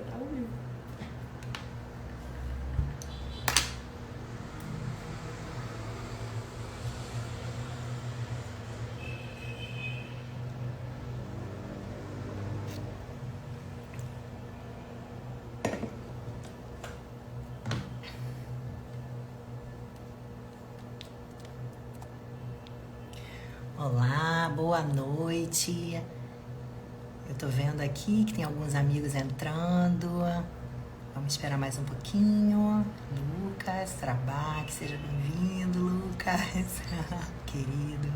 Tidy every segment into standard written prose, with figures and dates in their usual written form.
tá ao vivo. Olá, boa noite. Eu tô vendo aqui que tem alguns amigos entrando. Vamos esperar mais um pouquinho. Lucas Trabac, seja bem-vindo, Lucas. Querido.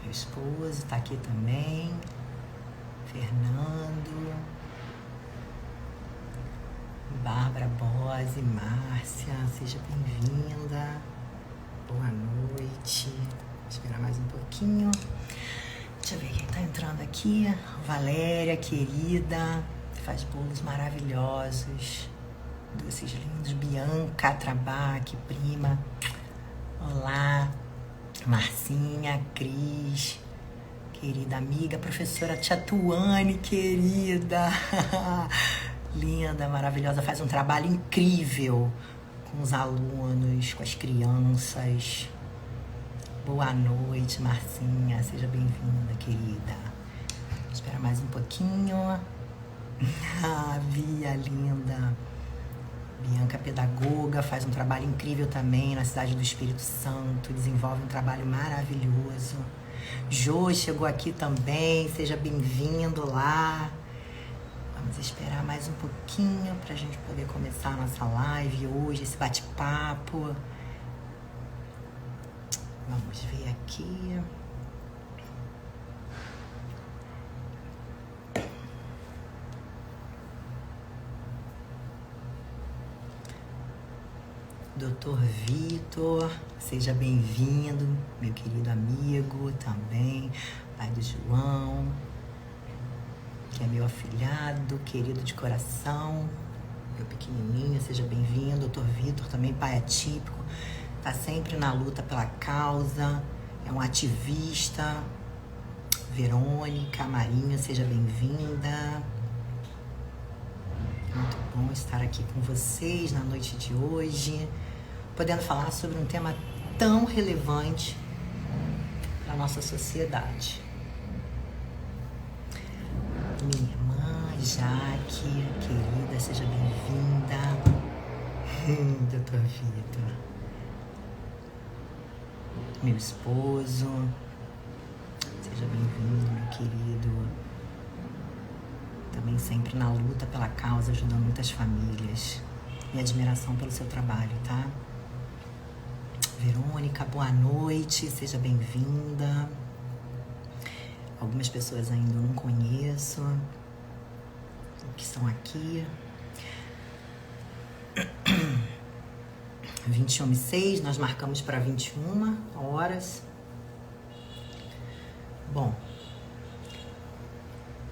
Meu esposo tá aqui também. Fernando. Bárbara Bose, Márcia, seja bem-vinda. Boa noite. Vou esperar mais um pouquinho. Deixa eu ver quem tá entrando aqui. Valéria, querida, faz bolos maravilhosos. Doces lindos. Bianca Trabac, prima. Olá. Marcinha, Cris, querida amiga. Professora Tia Tuane, querida. Linda, maravilhosa. Faz um trabalho incrível com os alunos, com as crianças. Boa noite, Marcinha. Seja bem-vinda, querida. Espera mais um pouquinho. Bia, linda. Bianca, pedagoga, faz um trabalho incrível também na cidade do Espírito Santo. Desenvolve um trabalho maravilhoso. Jô chegou aqui também. Seja bem-vindo lá. Vamos esperar mais um pouquinho para a gente poder começar a nossa live hoje, esse bate-papo. Vamos ver aqui. Doutor Vitor, seja bem-vindo, meu querido amigo também, pai do João, que é meu afilhado, querido de coração, meu pequenininho, seja bem-vindo. Doutor Vitor, também pai atípico, tá sempre na luta pela causa, é um ativista. Verônica Marinho, seja bem-vinda. Muito bom estar aqui com vocês na noite de hoje, podendo falar sobre um tema tão relevante para a nossa sociedade. Minha irmã Jaque, querida, seja bem-vinda. Doutor Vitor. Meu esposo, seja bem-vindo, meu querido. Também sempre na luta pela causa, ajudando muitas famílias. Minha admiração pelo seu trabalho, tá? Verônica, boa noite, seja bem-vinda. Algumas pessoas ainda eu não conheço, que estão aqui. 21h06, nós marcamos para 21 horas. Bom,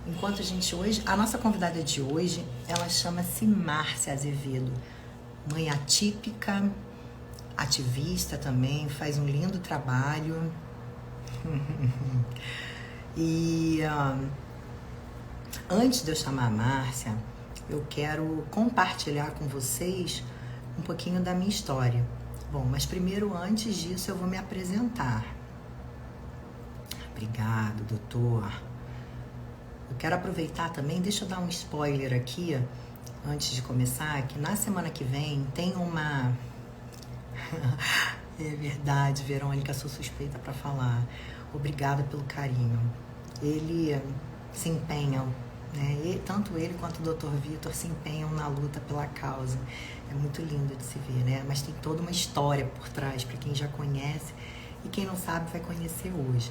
enquanto a gente hoje... A nossa convidada de hoje, ela chama-se Márcia Azevedo. Mãe atípica, ativista também, faz um lindo trabalho. E antes de eu chamar a Márcia, eu quero compartilhar com vocês um pouquinho da minha história. Bom, mas primeiro, antes disso, eu vou me apresentar. Obrigado, doutor. Eu quero aproveitar também, deixa eu dar um spoiler aqui, antes de começar, que na semana que vem tem uma... É verdade, Verônica, sou suspeita para falar. Obrigada pelo carinho. Ele se empenha, né? Tanto ele quanto o Dr. Vitor se empenham na luta pela causa. É muito lindo de se ver, né? Mas tem toda uma história por trás, para quem já conhece, e quem não sabe vai conhecer hoje.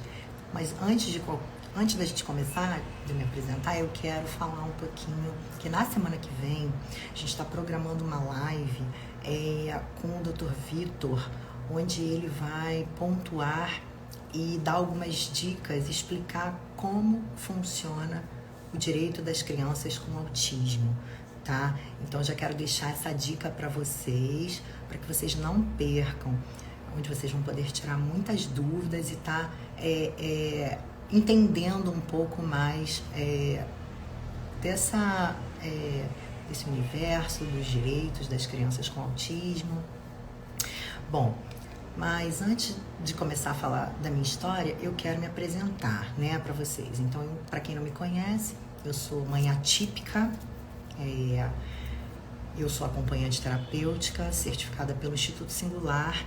Mas antes da gente começar, de me apresentar, eu quero falar um pouquinho que na semana que vem a gente está programando uma live com o Dr. Vitor, onde ele vai pontuar e dar algumas dicas, explicar como funciona o direito das crianças com autismo, tá? Então já quero deixar essa dica para vocês, para que vocês não percam, onde vocês vão poder tirar muitas dúvidas e tá entendendo um pouco mais desse universo dos direitos das crianças com autismo. Bom, mas antes de começar a falar da minha história, eu quero me apresentar, né, para vocês. Então, para quem não me conhece, eu sou mãe atípica, eu sou acompanhante terapêutica, certificada pelo Instituto Singular,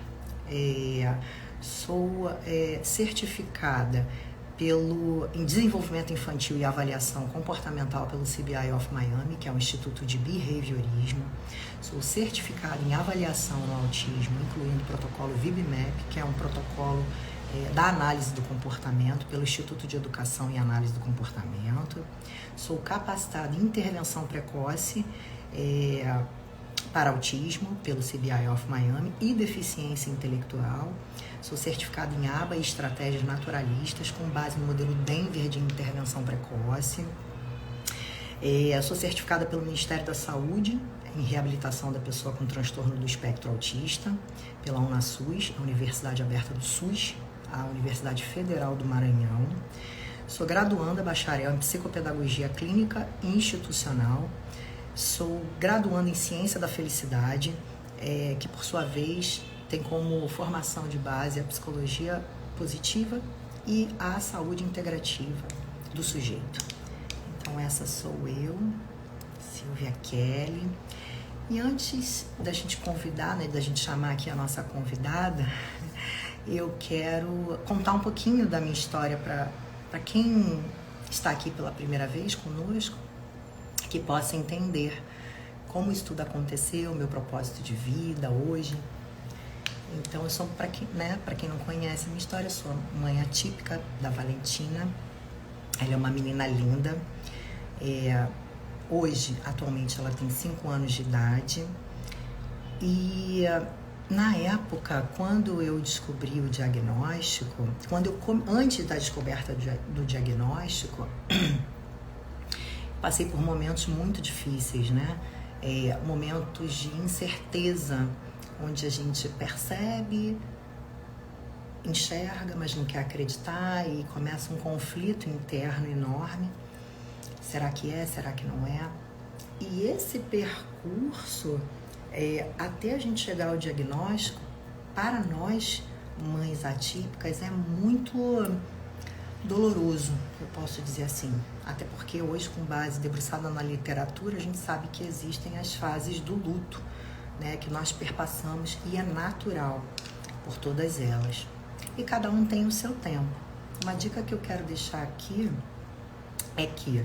sou certificada em desenvolvimento infantil e avaliação comportamental pelo CBI of Miami, que é um instituto de behaviorismo. Sou certificada em avaliação no autismo, incluindo o protocolo VIB-MAP, que é um protocolo da análise do comportamento pelo Instituto de Educação e Análise do Comportamento. Sou capacitada em intervenção precoce para autismo pelo CBI of Miami e deficiência intelectual. Sou certificada em ABA e estratégias naturalistas com base no modelo Denver de intervenção precoce. Sou certificada pelo Ministério da Saúde em reabilitação da pessoa com transtorno do espectro autista, pela UNASUS, a Universidade Aberta do SUS, a Universidade Federal do Maranhão. Sou graduanda bacharel em psicopedagogia clínica e institucional. Sou graduanda em ciência da felicidade, que por sua vez tem como formação de base a psicologia positiva e a saúde integrativa do sujeito. Então essa sou eu, Silvia Kelly. E antes da gente convidar, né, da gente chamar aqui a nossa convidada, eu quero contar um pouquinho da minha história para quem está aqui pela primeira vez conosco, que possa entender como isso tudo aconteceu, meu propósito de vida hoje. Então, eu sou, para quem não conhece a minha história, eu sou mãe atípica da Valentina. Ela é uma menina linda. Hoje, atualmente, ela tem 5 anos de idade. E na época, quando eu descobri o diagnóstico, antes da descoberta do diagnóstico, passei por momentos muito difíceis, né? Momentos de incerteza, onde a gente percebe, enxerga, mas não quer acreditar e começa um conflito interno enorme. Será que é? Será que não é? E esse percurso, até a gente chegar ao diagnóstico, para nós, mães atípicas, é muito doloroso, eu posso dizer assim. Até porque hoje, com base debruçada na literatura, a gente sabe que existem as fases do luto, né, que nós perpassamos, e é natural por todas elas. E cada um tem o seu tempo. Uma dica que eu quero deixar aqui é que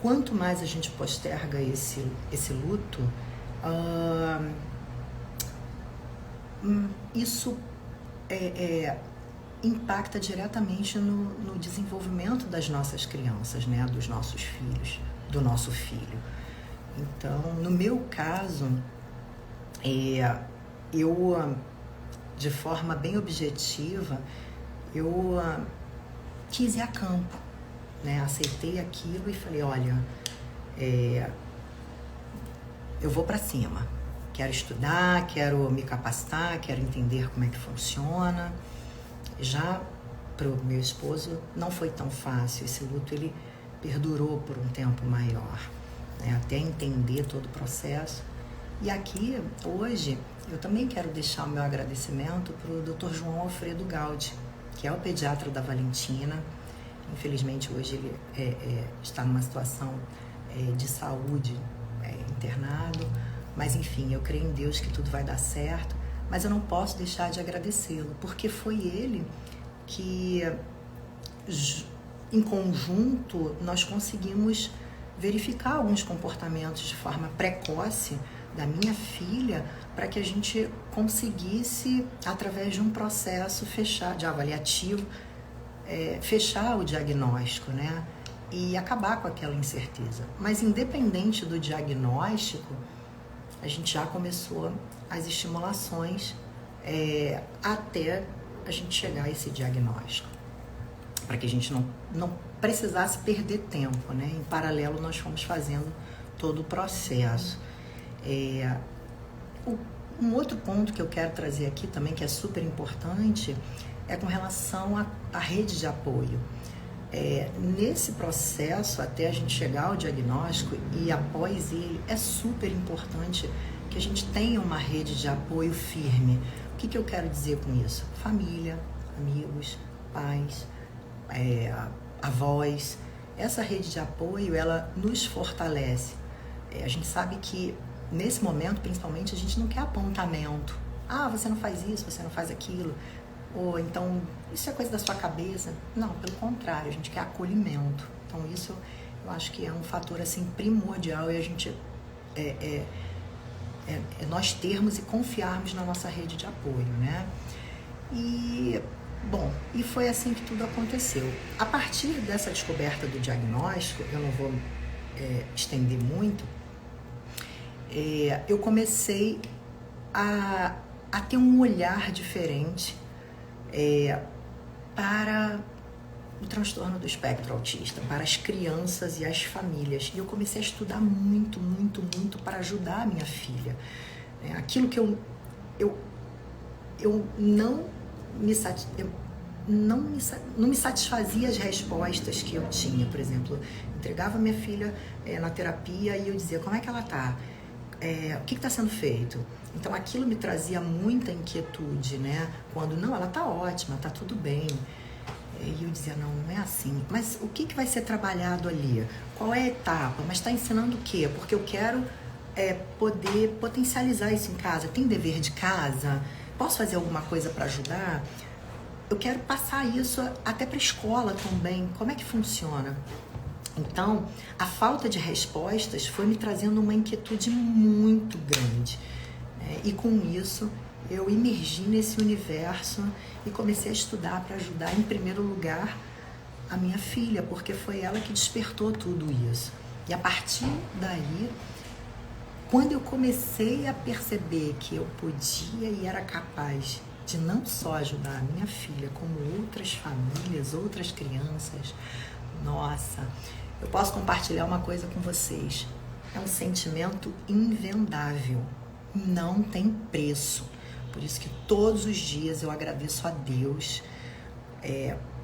quanto mais a gente posterga esse luto, isso impacta diretamente no desenvolvimento das nossas crianças, né, dos nossos filhos, do nosso filho. Então, no meu caso, eu, de forma bem objetiva, eu quis ir a campo, né? Aceitei aquilo e falei, olha, eu vou para cima, quero estudar, quero me capacitar, quero entender como é que funciona. Já para o meu esposo não foi tão fácil, esse luto ele perdurou por um tempo maior, né? Até entender todo o processo. E aqui, hoje, eu também quero deixar o meu agradecimento para o Dr. João Alfredo Gaudi, que é o pediatra da Valentina. Infelizmente, hoje ele está numa situação de saúde, internado, mas enfim, eu creio em Deus que tudo vai dar certo, mas eu não posso deixar de agradecê-lo, porque foi ele que, em conjunto, nós conseguimos verificar alguns comportamentos de forma precoce da minha filha, para que a gente conseguisse, através de um processo de avaliativo, fechar o diagnóstico, né? E acabar com aquela incerteza. Mas independente do diagnóstico, a gente já começou as estimulações até a gente chegar a esse diagnóstico, para que a gente não precisasse perder tempo, né? Em paralelo, nós fomos fazendo todo o processo. Um outro ponto que eu quero trazer aqui também, que é super importante, é com relação à rede de apoio. Nesse processo, até a gente chegar ao diagnóstico e após ele, é super importante que a gente tenha uma rede de apoio firme. O que eu quero dizer com isso? Família, amigos, pais, avós. Essa rede de apoio, ela nos fortalece. A gente sabe que, nesse momento, principalmente, a gente não quer apontamento. Ah, você não faz isso, você não faz aquilo. Ou então, isso é coisa da sua cabeça. Não, pelo contrário, a gente quer acolhimento. Então, isso eu acho que é um fator assim, primordial e a gente nós termos e confiarmos na nossa rede de apoio, né? E foi assim que tudo aconteceu. A partir dessa descoberta do diagnóstico, eu não vou estender muito, eu comecei a ter um olhar diferente para o transtorno do espectro autista, para as crianças e as famílias. E eu comecei a estudar muito, muito, muito para ajudar a minha filha. Aquilo que eu não me satisfazia as respostas que eu tinha. Por exemplo, entregava minha filha na terapia e eu dizia, como é que ela está? O que está sendo feito? Então aquilo me trazia muita inquietude, né? Quando, não, ela está ótima, está tudo bem. E eu dizia, não é assim. Mas o que vai ser trabalhado ali? Qual é a etapa? Mas está ensinando o quê? Porque eu quero poder potencializar isso em casa. Tem dever de casa? Posso fazer alguma coisa para ajudar? Eu quero passar isso até para a escola também. Como é que funciona? Então, a falta de respostas foi me trazendo uma inquietude muito grande. E com isso, eu imergi nesse universo e comecei a estudar para ajudar, em primeiro lugar, a minha filha, porque foi ela que despertou tudo isso. E a partir daí, quando eu comecei a perceber que eu podia e era capaz de não só ajudar a minha filha, como outras famílias, outras crianças, nossa, eu posso compartilhar uma coisa com vocês. É um sentimento invendável, não tem preço. Por isso que todos os dias eu agradeço a Deus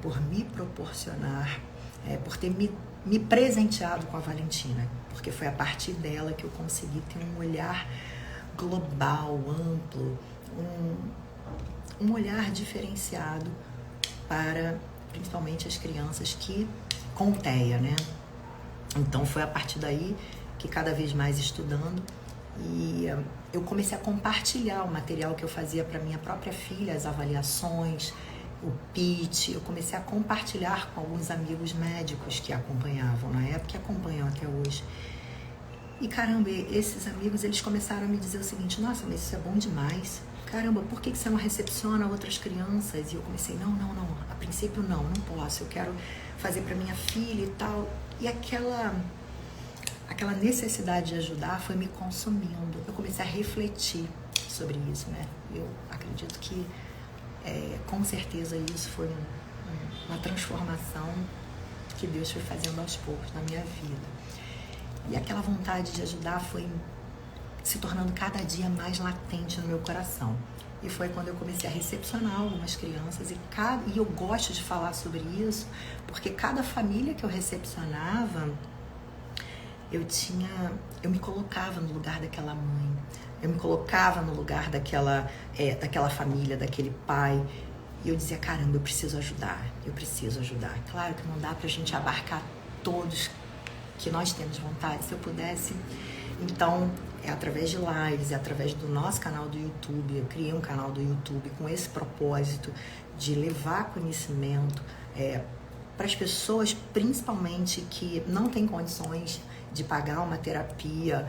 por me proporcionar, por ter me presenteado com a Valentina, porque foi a partir dela que eu consegui ter um olhar global, amplo, um olhar diferenciado para principalmente as crianças com TEA, né? Então foi a partir daí que cada vez mais estudando e eu comecei a compartilhar o material que eu fazia para minha própria filha, as avaliações, o pitch. Eu comecei a compartilhar com alguns amigos médicos que acompanhavam na época e acompanham até hoje. E caramba, esses amigos, eles começaram a me dizer o seguinte, nossa, mas isso é bom demais. Caramba, por que você não recepciona outras crianças? E eu comecei, não, a princípio não posso, eu quero fazer para minha filha e tal. E aquela necessidade de ajudar foi me consumindo. Eu comecei a refletir sobre isso, né? Eu acredito que, com certeza, isso foi uma transformação que Deus foi fazendo aos poucos na minha vida. E aquela vontade de ajudar foi se tornando cada dia mais latente no meu coração. E foi quando eu comecei a recepcionar algumas crianças e eu gosto de falar sobre isso, porque cada família que eu recepcionava, eu me colocava no lugar daquela mãe, eu me colocava no lugar daquela família, daquele pai, e eu dizia, caramba, eu preciso ajudar. Claro que não dá pra gente abarcar todos que nós temos vontade, se eu pudesse. Então, através de lives, através do nosso canal do YouTube, eu criei um canal do YouTube com esse propósito de levar conhecimento para as pessoas, principalmente que não têm condições de pagar uma terapia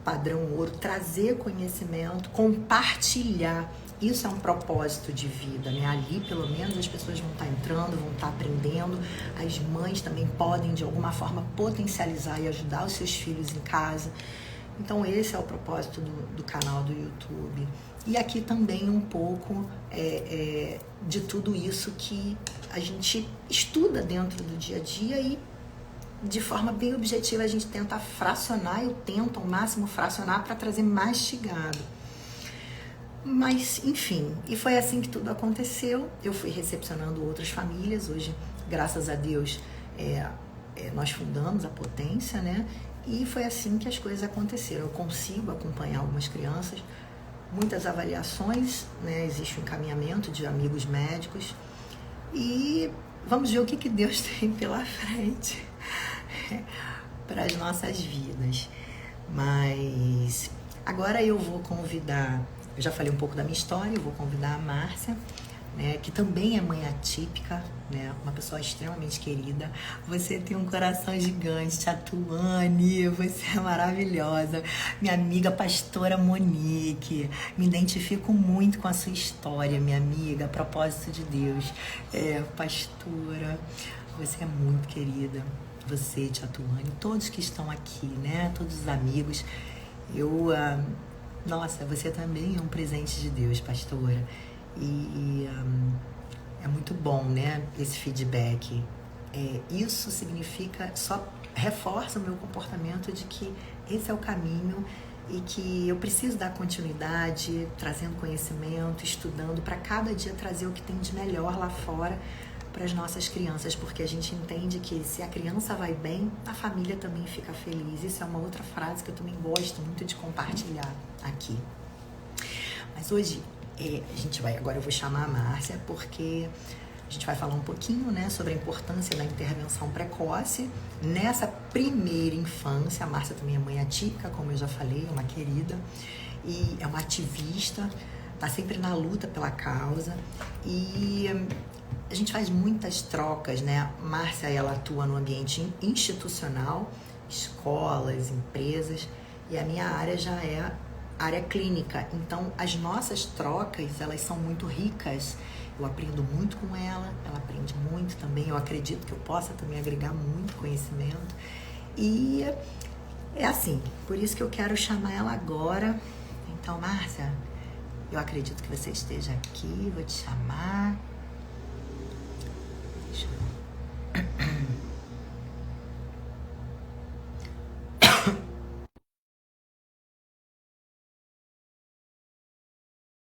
padrão ouro, trazer conhecimento, compartilhar. Isso é um propósito de vida, né? Ali, pelo menos, as pessoas vão estar entrando, vão estar aprendendo. As mães também podem, de alguma forma, potencializar e ajudar os seus filhos em casa. Então, esse é o propósito do canal do YouTube. E aqui também um pouco de tudo isso que a gente estuda dentro do dia a dia e, de forma bem objetiva, a gente tenta fracionar, eu tento ao máximo fracionar para trazer mastigado. Mas, enfim, e foi assim que tudo aconteceu. Eu fui recepcionando outras famílias. Hoje, graças a Deus, nós fundamos a Potência, né? E foi assim que as coisas aconteceram. Eu consigo acompanhar algumas crianças, muitas avaliações, né? Existe um encaminhamento de amigos médicos. E vamos ver o que Deus tem pela frente para as nossas vidas. Mas agora eu vou convidar, eu já falei um pouco da minha história, eu vou convidar a Márcia, né, que também é mãe atípica, né, uma pessoa extremamente querida. Você tem um coração gigante, Tia Tuane, você é maravilhosa. Minha amiga pastora Monique, me identifico muito com a sua história, minha amiga, a propósito de Deus. Pastora, você é muito querida. Você, Tia Tuane, todos que estão aqui, né, todos os amigos. Nossa, você também é um presente de Deus, pastora. E é muito bom, né, esse feedback. Isso significa, só reforça o meu comportamento de que esse é o caminho e que eu preciso dar continuidade, trazendo conhecimento, estudando, para cada dia trazer o que tem de melhor lá fora para as nossas crianças, porque a gente entende que se a criança vai bem, a família também fica feliz. Isso é uma outra frase que eu também gosto muito de compartilhar aqui. Mas hoje agora eu vou chamar a Márcia, porque a gente vai falar um pouquinho, né, sobre a importância da intervenção precoce nessa primeira infância. A Márcia também é mãe atípica, como eu já falei, é uma querida e é uma ativista, está sempre na luta pela causa e a gente faz muitas trocas, né? Márcia, ela atua no ambiente institucional, escolas, empresas, e a minha área já é área clínica. Então, as nossas trocas, elas são muito ricas. Eu aprendo muito com ela, ela aprende muito também. Eu acredito que eu possa também agregar muito conhecimento. E é assim, por isso que eu quero chamar ela agora. Então, Márcia, eu acredito que você esteja aqui, vou te chamar.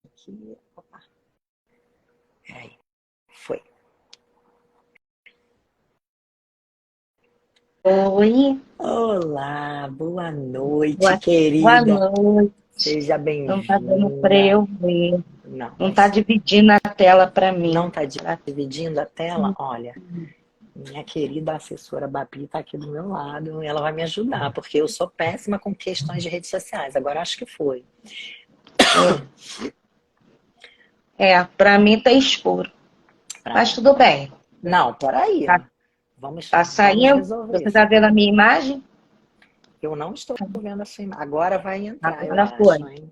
Aqui, opa. Peraí, foi. Oi. Olá, boa noite, Boa querida. noite. Seja Não tá dando para bem-vinda. eu ver. Não, Não tá dividindo a tela para não mim. tá dividindo a tela? Olha, minha querida assessora Babi tá aqui do meu lado e ela vai me ajudar, porque eu sou péssima com questões de redes sociais. Agora acho que foi. Para mim tá escuro. Mas Pra... tudo bem. Não, peraí. Tá, Vamos tá saindo? resolver Você isso. tá vendo a minha imagem? Eu não estou vendo a sua imagem. Agora vai entrar, eu Agora acho, foi. hein?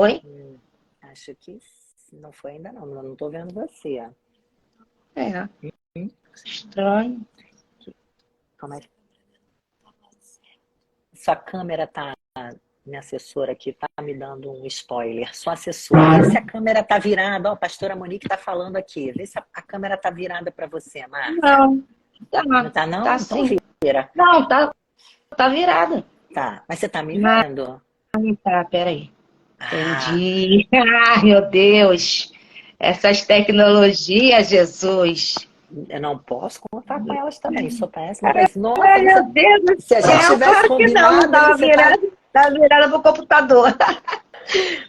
Oi? Acho que não foi ainda não. Eu não tô vendo você. Estranho. Como é que... Sua câmera tá... Minha assessora aqui tá me dando um spoiler. Sua assessora. Vê se a câmera tá virada. Ó, a pastora Monique tá falando aqui. Vê se a câmera tá virada para você, Márcia. Não. Não tá não? Tá Então sim. vira. Não, tá virada. Tá. Mas você tá me Mas vendo? tá, peraí. Ah, Entendi. Ai, meu Deus. Essas tecnologias, Jesus. eu não posso contar com elas também. Sou péssima para isso. Nossa, Ai, meu Deus do se a gente céu, tivesse claro que não, combinado, hein? Você tá... tava virada pro computador.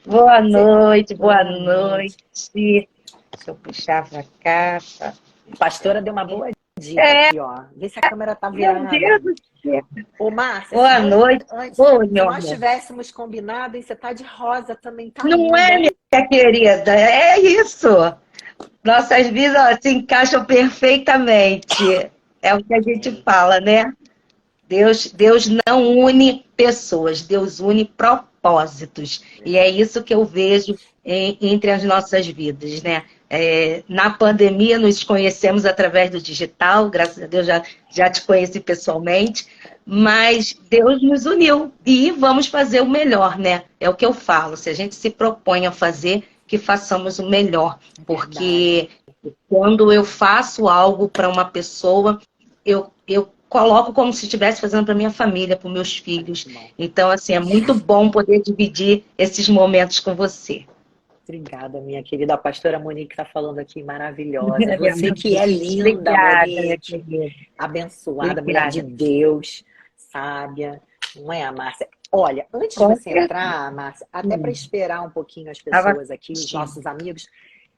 Boa noite, boa Boa noite. noite. Deixa eu puxar pra cá. Tá. A pastora deu uma boa dica aqui, ó. Vê se a câmera tá Meu virada. Deus do céu. Ô, Márcia, Boa noite. Oi, se meu nós amor. tivéssemos combinado, hein? Você tá de rosa também, tá Não é, linda, hein? minha querida? É isso. Nossas vidas se encaixam perfeitamente. É o que a gente fala, né? Deus não une pessoas, Deus une propósitos. E é isso que eu vejo entre as nossas vidas, né? Na pandemia, nos conhecemos através do digital, graças a Deus já te conheci pessoalmente, mas Deus nos uniu e vamos fazer o melhor, né? É o que eu falo, se a gente se propõe a fazer, que façamos o melhor, porque quando eu faço algo para uma pessoa, eu coloco como se estivesse fazendo para minha família, para meus filhos. Então, assim, é muito bom poder dividir esses momentos com você. Obrigada, minha querida. A pastora Monique está falando aqui, maravilhosa. Você que é linda, Obrigada, minha Monique. querida. Abençoada, mulher de Obrigada. Deus, sábia. Não é, Márcia? Olha, antes de Com você entrar, Márcia, até para esperar um pouquinho as Estava pessoas aqui, os assistindo. nossos amigos,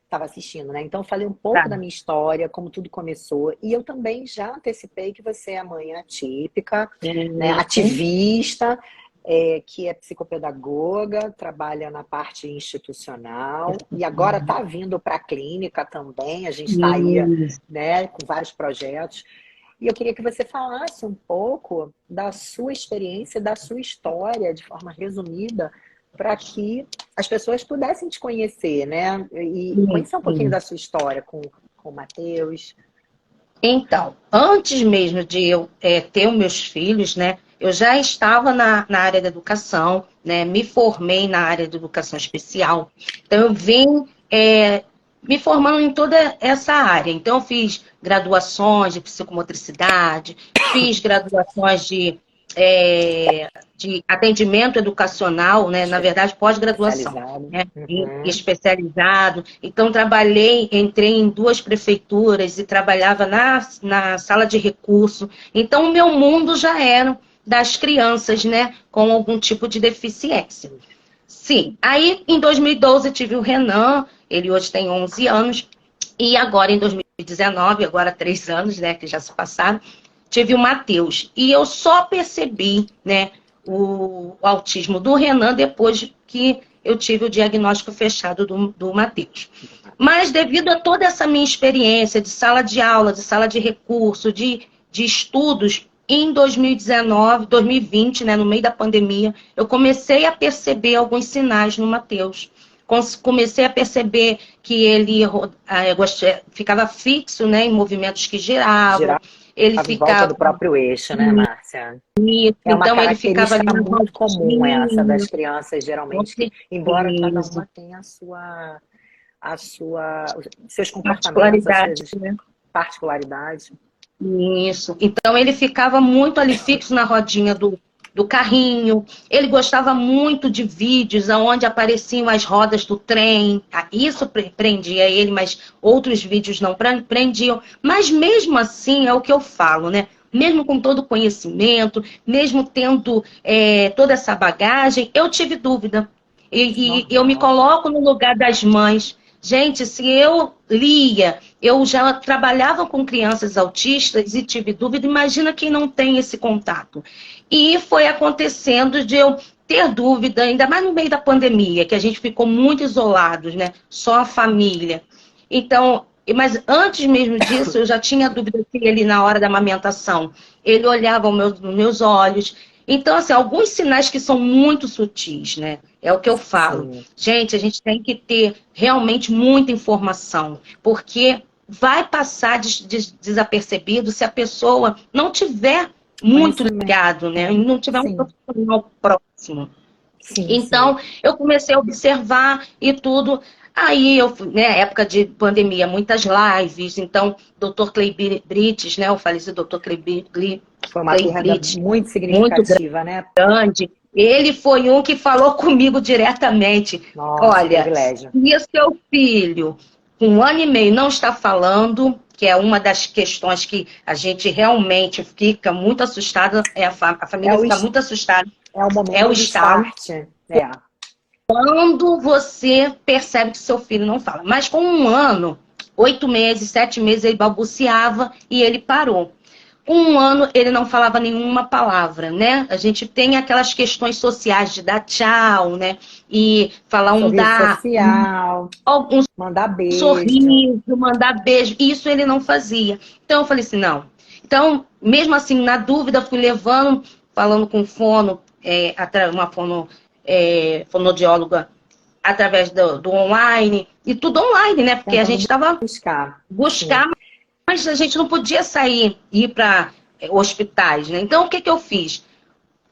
estava assistindo, né? Então, eu falei um pouco Tá. da minha história, como tudo começou. E eu também já antecipei que você é mãe atípica, né? Ativista, que é psicopedagoga, trabalha na parte institucional e agora está vindo para a clínica também. A gente está aí, né, com vários projetos. E eu queria que você falasse um pouco da sua experiência, da sua história, de forma resumida, para que as pessoas pudessem te conhecer, né? E conhecer um pouquinho da sua história com o Mateus. Então, antes mesmo de eu ter os meus filhos, né? Eu já estava na área da educação, né? Me formei na área de educação especial. Então, eu venho me formando em toda essa área. Então, eu fiz graduações de psicomotricidade, fiz graduações de atendimento educacional, né? Na verdade, pós-graduação, né? Especializado. Então, entrei em 2 prefeituras e trabalhava na sala de recurso. Então, o meu mundo já era das crianças, né? Com algum tipo de deficiência. Sim. Aí, em 2012, eu tive o Renan, ele hoje tem 11 anos, e agora, em 2019, agora 3 anos, né? Que já se passaram, tive o Mateus. E eu só percebi, né, o autismo do Renan depois que eu tive o diagnóstico fechado do Mateus. Mas devido a toda essa minha experiência de sala de aula, de sala de recurso, de estudos, em 2019, 2020, né, no meio da pandemia, eu comecei a perceber alguns sinais no Mateus. Comecei a perceber que ele ficava fixo, né, em movimentos que giravam. Ele ficava em volta do próprio eixo, né, Márcia? É uma então ele ficava ali muito comum essa das crianças, geralmente, que, embora cada uma tenha seus comportamentos, as suas particularidades. Isso. Então ele ficava muito ali fixo na rodinha do carrinho. Ele gostava muito de vídeos onde apareciam as rodas do trem. Isso prendia ele, mas outros vídeos não prendiam. Mas mesmo assim, é o que eu falo, né? Mesmo com todo o conhecimento, mesmo tendo toda essa bagagem, eu tive dúvida. E eu me coloco no lugar das mães. Gente, se eu lia, eu já trabalhava com crianças autistas e tive dúvida, imagina quem não tem esse contato. E foi acontecendo de eu ter dúvida, ainda mais no meio da pandemia, que a gente ficou muito isolados, né? Só a família. Então, mas antes mesmo disso, eu já tinha dúvida se ele, na hora da amamentação, ele olhava nos meus olhos. Então, assim, alguns sinais que são muito sutis, né? É o que eu falo. Sim. Gente, a gente tem que ter realmente muita informação, porque vai passar desapercebido se a pessoa não tiver muito ligado, né? E não tiver um profissional próximo. Sim, então, eu comecei a observar e tudo. Aí, né, época de pandemia, muitas lives. Então, Dr. Clay Brites, né? O falecido Dr. Clay Brites. Foi uma perda muito significativa, muito né? Grande. Ele foi um que falou comigo diretamente. Nossa, olha, privilégio. Se o seu filho, com 1 ano e meio, não está falando, que é uma das questões que a gente realmente fica muito assustada, a família fica muito assustada. É o momento do start. Quando você percebe que seu filho não fala. Mas com 1 ano, 8 meses, 7 meses, ele balbuciava e ele parou. Com 1 ano, ele não falava nenhuma palavra, né? A gente tem aquelas questões sociais de dar tchau, né? E falar social, mandar beijo. Sorriso, mandar beijo. Isso ele não fazia. Então, eu falei assim, não. Então, mesmo assim, na dúvida, fui levando, falando com fono, uma fonodióloga, através do online. E tudo online, né? Porque a gente estava buscar mas a gente não podia ir para hospitais, né? Então, o que eu fiz?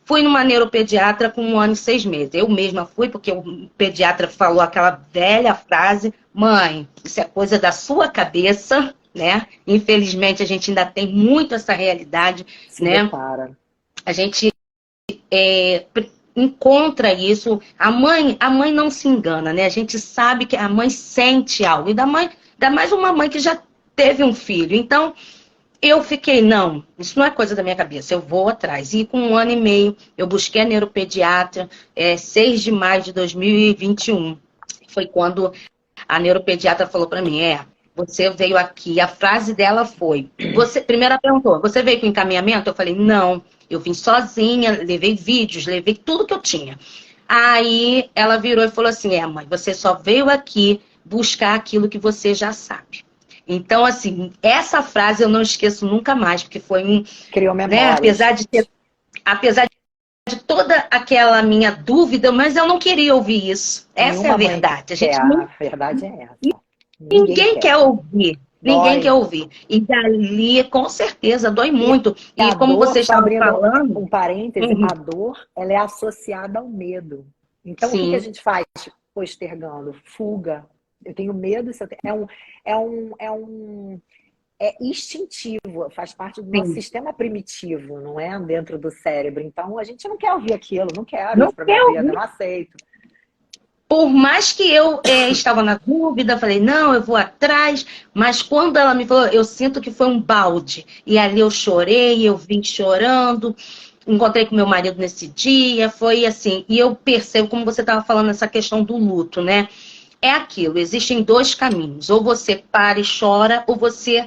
Fui numa neuropediatra com 1 ano e 6 meses. Eu mesma fui, porque o pediatra falou aquela velha frase: mãe, isso é coisa da sua cabeça, né? Infelizmente, a gente ainda tem muito essa realidade, Se né? depara. A gente encontra isso. A mãe não se engana, né? A gente sabe que a mãe sente algo. E ainda mais uma mãe que já teve um filho. Então, eu fiquei, não, isso não é coisa da minha cabeça, eu vou atrás. E com 1 ano e meio, eu busquei a neuropediatra, 6 de maio de 2021. Foi quando a neuropediatra falou para mim, você veio aqui, a frase dela foi, primeiro ela perguntou, você veio com encaminhamento? Eu falei, não, eu vim sozinha, levei vídeos, levei tudo que eu tinha. Aí ela virou e falou assim, mãe, você só veio aqui buscar aquilo que você já sabe. Então, assim, essa frase eu não esqueço nunca mais, porque foi Criou memória. Né, apesar de toda aquela minha dúvida, mas eu não queria ouvir isso. Essa é a verdade. A verdade é essa. Ninguém quer ouvir. Ninguém quer ouvir. E dali, com certeza, dói muito. E como você estava falando... Um parêntese, a dor, ela é associada ao medo. Então, o que a gente faz postergando? Fuga. Eu tenho medo, é instintivo, faz parte do nosso sistema primitivo, não é? Dentro do cérebro. Então, a gente não quer ouvir aquilo, não quero isso pra minha vida, não aceito. Por mais que eu estava na dúvida, falei, não, eu vou atrás, mas quando ela me falou, eu sinto que foi um balde. E ali eu chorei, eu vim chorando, encontrei com meu marido nesse dia, foi assim, e eu percebo, como você estava falando, essa questão do luto, né? É aquilo, existem 2 caminhos, ou você para e chora, ou você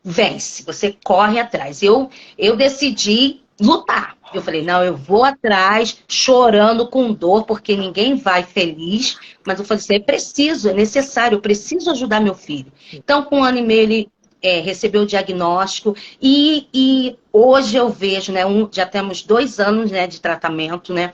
vence, você corre atrás. Eu decidi lutar. Eu falei, não, eu vou atrás, chorando com dor, porque ninguém vai feliz. Mas eu falei assim, é necessário, eu preciso ajudar meu filho. Então, com 1 ano e meio, ele recebeu o diagnóstico. E hoje eu vejo, né, já temos 2 anos, né, de tratamento, né?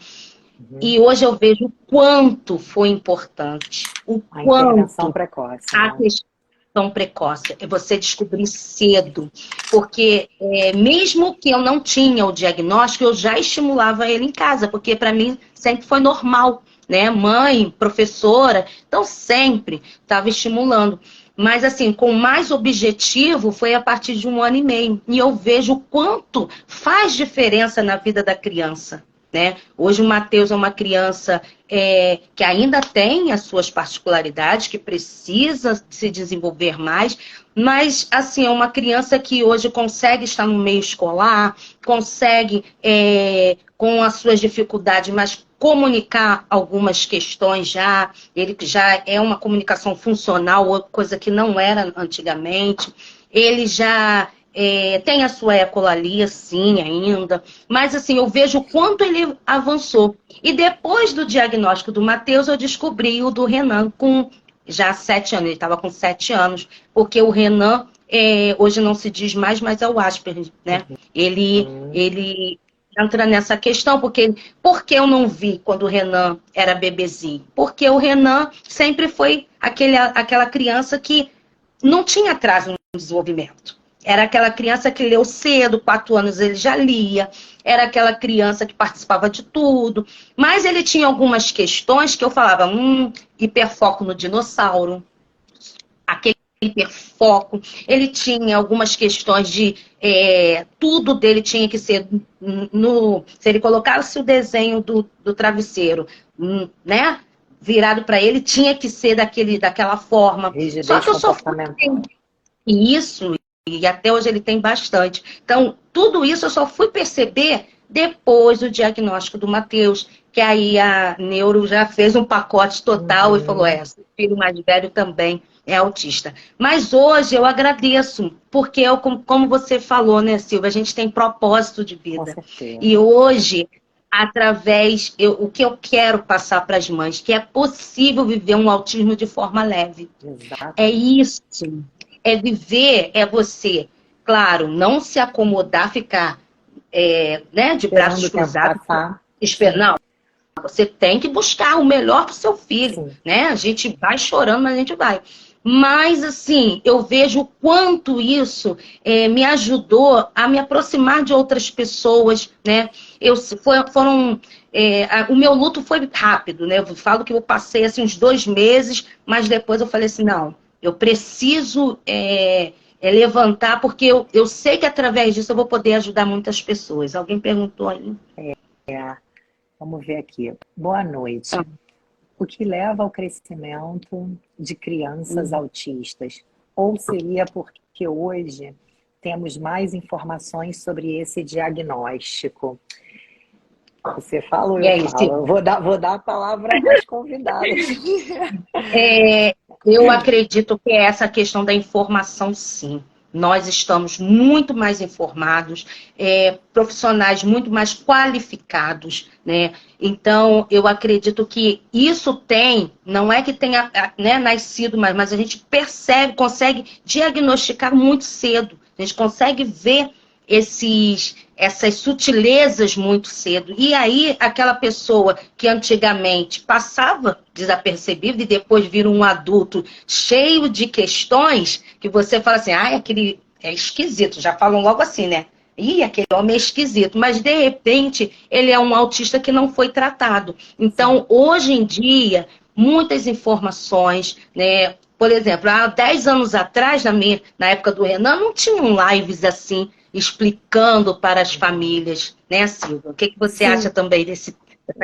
E hoje eu vejo o quanto foi importante. A intervenção precoce. A questão precoce. É você descobrir cedo. Porque mesmo que eu não tinha o diagnóstico, eu já estimulava ele em casa. Porque para mim sempre foi normal. Né? Mãe, professora. Então sempre estava estimulando. Mas assim, com mais objetivo foi a partir de 1 ano e meio. E eu vejo o quanto faz diferença na vida da criança. Né? Hoje o Matheus é uma criança que ainda tem as suas particularidades, que precisa se desenvolver mais, mas assim, é uma criança que hoje consegue estar no meio escolar, consegue, com as suas dificuldades, mas comunicar algumas questões já, ele já é uma comunicação funcional, coisa que não era antigamente, ele já... tem a sua ecolalia, sim, ainda. Mas, assim, eu vejo o quanto ele avançou. E depois do diagnóstico do Matheus, eu descobri o do Renan com já 7 anos. Ele estava com 7 anos. Porque o Renan, hoje não se diz mais, mas é o Asperger, né? Ele entra nessa questão. Por que eu não vi quando o Renan era bebezinho? Porque o Renan sempre foi aquela criança que não tinha atraso no desenvolvimento. Era aquela criança que leu cedo, 4 anos ele já lia. Era aquela criança que participava de tudo. Mas ele tinha algumas questões que eu falava, hiperfoco no dinossauro. Aquele hiperfoco. Ele tinha algumas questões de... tudo dele tinha que ser... se ele colocasse o desenho do travesseiro, né? Virado para ele, tinha que ser daquela forma. Rigidez Só que eu só fui... Isso... E até hoje ele tem bastante. Então, tudo isso eu só fui perceber depois do diagnóstico do Matheus, que aí a neuro já fez um pacote total e falou, seu filho mais velho também é autista. Mas hoje eu agradeço, porque como você falou, né, Silvia, a gente tem propósito de vida. E hoje, o que eu quero passar para as mães, que é possível viver um autismo de forma leve. Exato. É isso. Viver, você, claro, não se acomodar, ficar né, de braços cruzados. Não, você tem que buscar o melhor para o seu filho. Né? A gente vai chorando, mas a gente vai. Mas, assim, eu vejo o quanto isso me ajudou a me aproximar de outras pessoas, né? o meu luto foi rápido, né? Eu falo que eu passei assim, uns 2 meses, mas depois eu falei assim, não, eu preciso levantar, porque eu sei que através disso eu vou poder ajudar muitas pessoas. Alguém perguntou aí? Vamos ver aqui. Boa noite. O que leva ao crescimento de crianças autistas? Ou seria porque hoje temos mais informações sobre esse diagnóstico? Você fala ou eu falo? Vou dar a palavra às convidadas. Eu acredito que é essa questão da informação, sim. Nós estamos muito mais informados, profissionais muito mais qualificados, né? Então, eu acredito que isso não é que tenha, né, nascido, mas a gente percebe, consegue diagnosticar muito cedo. A gente consegue ver essas sutilezas muito cedo. E aí, aquela pessoa que antigamente passava desapercebida e depois vira um adulto cheio de questões, que você fala assim, aquele é esquisito, já falam logo assim, né? Aquele homem é esquisito, mas de repente ele é um autista que não foi tratado. Então, hoje em dia, muitas informações, né? Por exemplo, há 10 anos atrás, na época do Renan, não tinham lives assim, explicando para as famílias, né, Silvia? O que você acha também dessa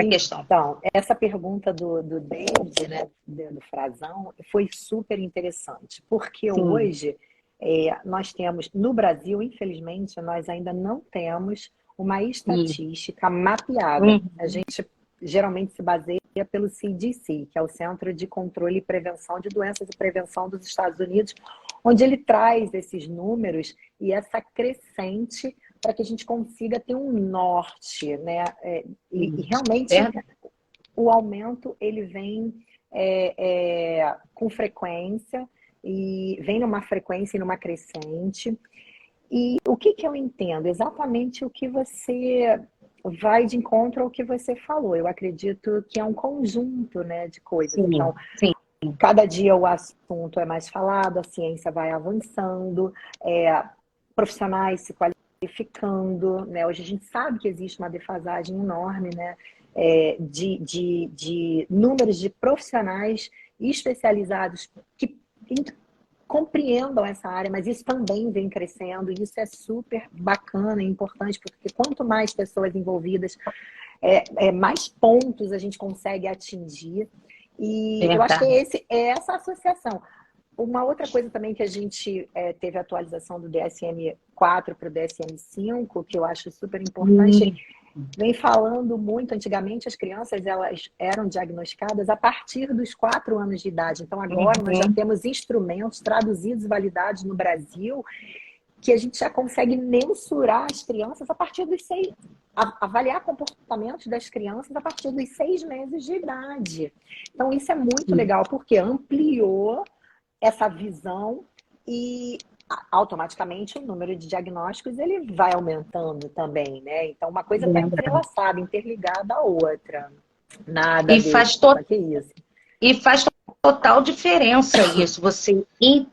questão? Então, essa pergunta do David, né, do Frazão, foi super interessante, porque hoje nós temos, no Brasil, infelizmente, nós ainda não temos uma estatística mapeada. A gente geralmente se baseia pelo CDC, que é o Centro de Controle e Prevenção de Doenças e Prevenção dos Estados Unidos, onde ele traz esses números e essa crescente para que a gente consiga ter um norte, né? E realmente o aumento ele vem com frequência e vem numa frequência e numa crescente. E o que eu entendo? Exatamente o que você vai de encontro ao que você falou. Eu acredito que é um conjunto, né, de coisas. Então, cada dia o assunto é mais falado, a ciência vai avançando, profissionais se qualificando, né? Hoje a gente sabe que existe uma defasagem enorme, né, de números de profissionais especializados que compreendam essa área, mas isso também vem crescendo, e isso é super bacana e importante, porque quanto mais pessoas envolvidas, mais pontos a gente consegue atingir. E eu acho que é essa associação. Uma outra coisa também que a gente teve a atualização do DSM-4 para o DSM-5, que eu acho super importante, vem falando muito. Antigamente as crianças elas eram diagnosticadas a partir dos 4 anos de idade. Então agora nós já temos instrumentos traduzidos e validados no Brasil que a gente já consegue mensurar as crianças a partir dos 6, avaliar comportamentos das crianças a partir dos 6 meses de idade. Então isso é muito legal, porque ampliou essa visão e automaticamente o número de diagnósticos ele vai aumentando também, né? Então uma coisa está entrelaçada, interligada à outra. Nada e faz total diferença isso, você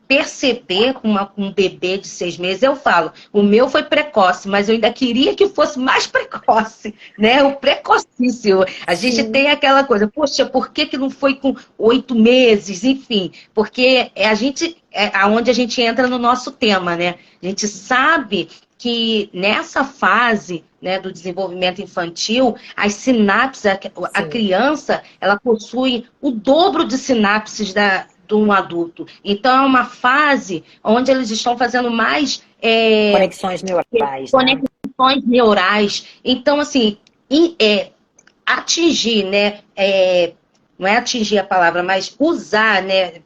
perceber com um bebê de 6 meses. Eu falo, o meu foi precoce, mas eu ainda queria que fosse mais precoce, né? O precocíssimo. A gente tem aquela coisa, poxa, por que não foi com 8 meses? Enfim, porque é onde a gente entra no nosso tema, né? A gente sabe que nessa fase, né, do desenvolvimento infantil, as sinapses, a criança, ela possui o dobro de sinapses de um adulto. Então, é uma fase onde eles estão fazendo mais... conexões neurais. Conexões neurais. Então, assim, atingir, né? Não é atingir a palavra, mas usar, né?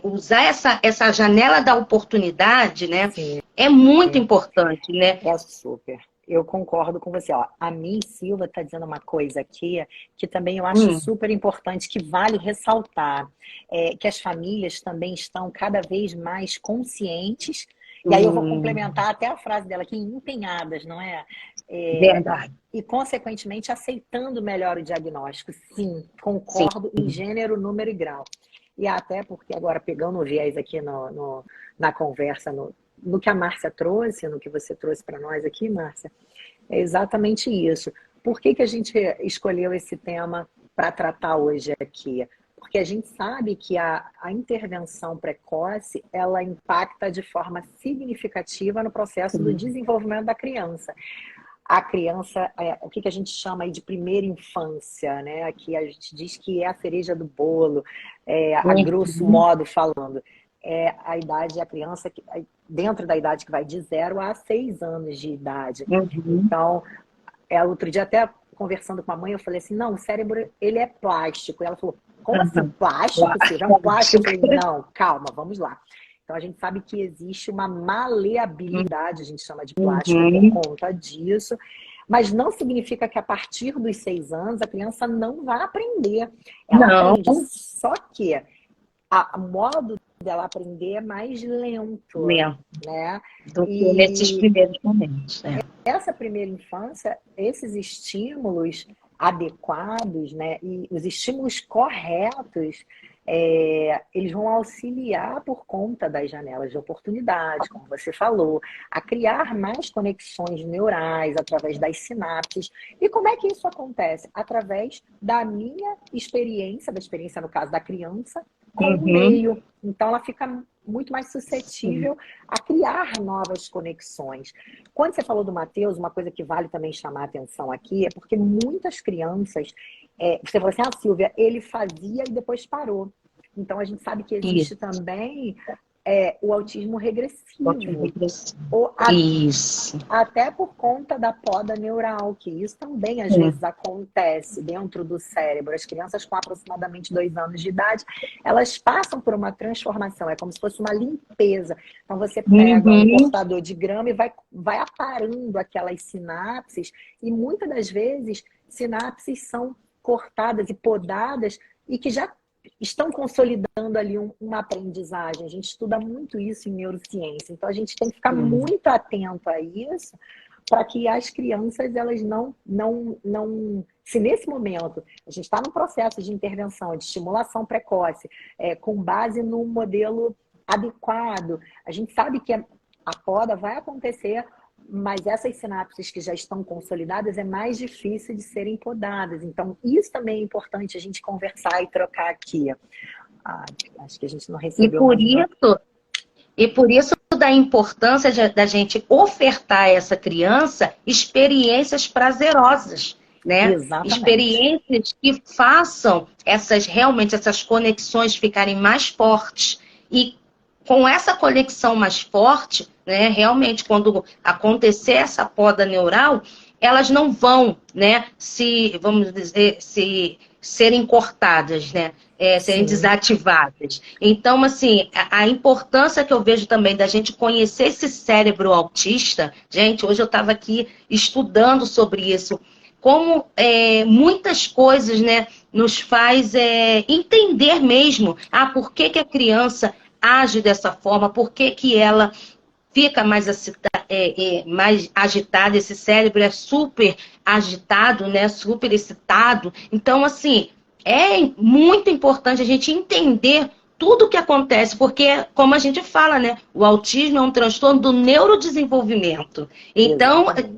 Usar essa janela da oportunidade, né? É muito importante, né? É super. Eu concordo com você. Ó, a Min Silva está dizendo uma coisa aqui que também eu acho super importante, que vale ressaltar, que as famílias também estão cada vez mais conscientes. E aí eu vou complementar até a frase dela aqui, empenhadas, não é? Verdade. E, consequentemente, aceitando melhor o diagnóstico. Sim, concordo em gênero, número e grau. E até porque agora, pegando o viés aqui na conversa, no que a Márcia trouxe, no que você trouxe para nós aqui, Márcia, é exatamente isso. Por que a gente escolheu esse tema para tratar hoje aqui? Porque a gente sabe que a intervenção precoce, ela impacta de forma significativa no processo do desenvolvimento da criança. A criança, o que a gente chama aí de primeira infância, né? Aqui a gente diz que é a cereja do bolo, a grosso modo falando. É a idade, a criança, dentro da idade que vai de 0 a 6 anos de idade. Então, outro dia até conversando com a mãe, eu falei assim, não, o cérebro, ele é plástico. E ela falou, como assim plástico? É um plástico? Eu falei, não, calma, vamos lá. Então, a gente sabe que existe uma maleabilidade, a gente chama de plástico por conta disso, mas não significa que a partir dos 6 anos a criança não vai aprender. Ela aprende, só que o modo dela aprender é mais lento. Né? Do que nesses primeiros momentos. Essa primeira infância, esses estímulos adequados, né, e os estímulos corretos, eles vão auxiliar por conta das janelas de oportunidade, como você falou, a criar mais conexões neurais através das sinapses. E como é que isso acontece? Através da minha experiência, da experiência, no caso da criança, com o meio. Então, ela fica muito mais suscetível a criar novas conexões. Quando você falou do Matheus, uma coisa que vale também chamar a atenção aqui é porque muitas crianças, você falou assim, Silvia, ele fazia e depois parou. Então, a gente sabe que existe também o autismo regressivo. Até por conta da poda neural, que isso também às vezes acontece dentro do cérebro. As crianças com aproximadamente 2 anos de idade, elas passam por uma transformação, é como se fosse uma limpeza. Então você pega um cortador de grama e vai aparando aquelas sinapses, e muitas das vezes sinapses são cortadas e podadas e que já estão consolidando ali uma aprendizagem. A gente estuda muito isso em neurociência. Então, a gente tem que ficar muito atento a isso para que as crianças, elas não... Se nesse momento a gente está num processo de intervenção, de estimulação precoce, com base num modelo adequado, a gente sabe que a poda vai acontecer, mas essas sinapses que já estão consolidadas é mais difícil de serem podadas. Então, isso também é importante a gente conversar e trocar aqui. Acho que a gente não recebeu. E por isso da importância da gente ofertar a essa criança experiências prazerosas, né? Exatamente. Experiências que façam realmente essas conexões ficarem mais fortes. E com essa conexão mais forte, né, realmente, quando acontecer essa poda neural, elas não vão, né, vamos dizer, serem cortadas, né, serem desativadas. Então, assim, a importância que eu vejo também da gente conhecer esse cérebro autista, gente, hoje eu estava aqui estudando sobre isso, como muitas coisas, né, nos faz entender mesmo por que a criança age dessa forma, por que ela fica mais agitada, esse cérebro é super agitado, né, super excitado. Então, assim, é muito importante a gente entender tudo o que acontece, porque, como a gente fala, né, o autismo é um transtorno do neurodesenvolvimento. Então, é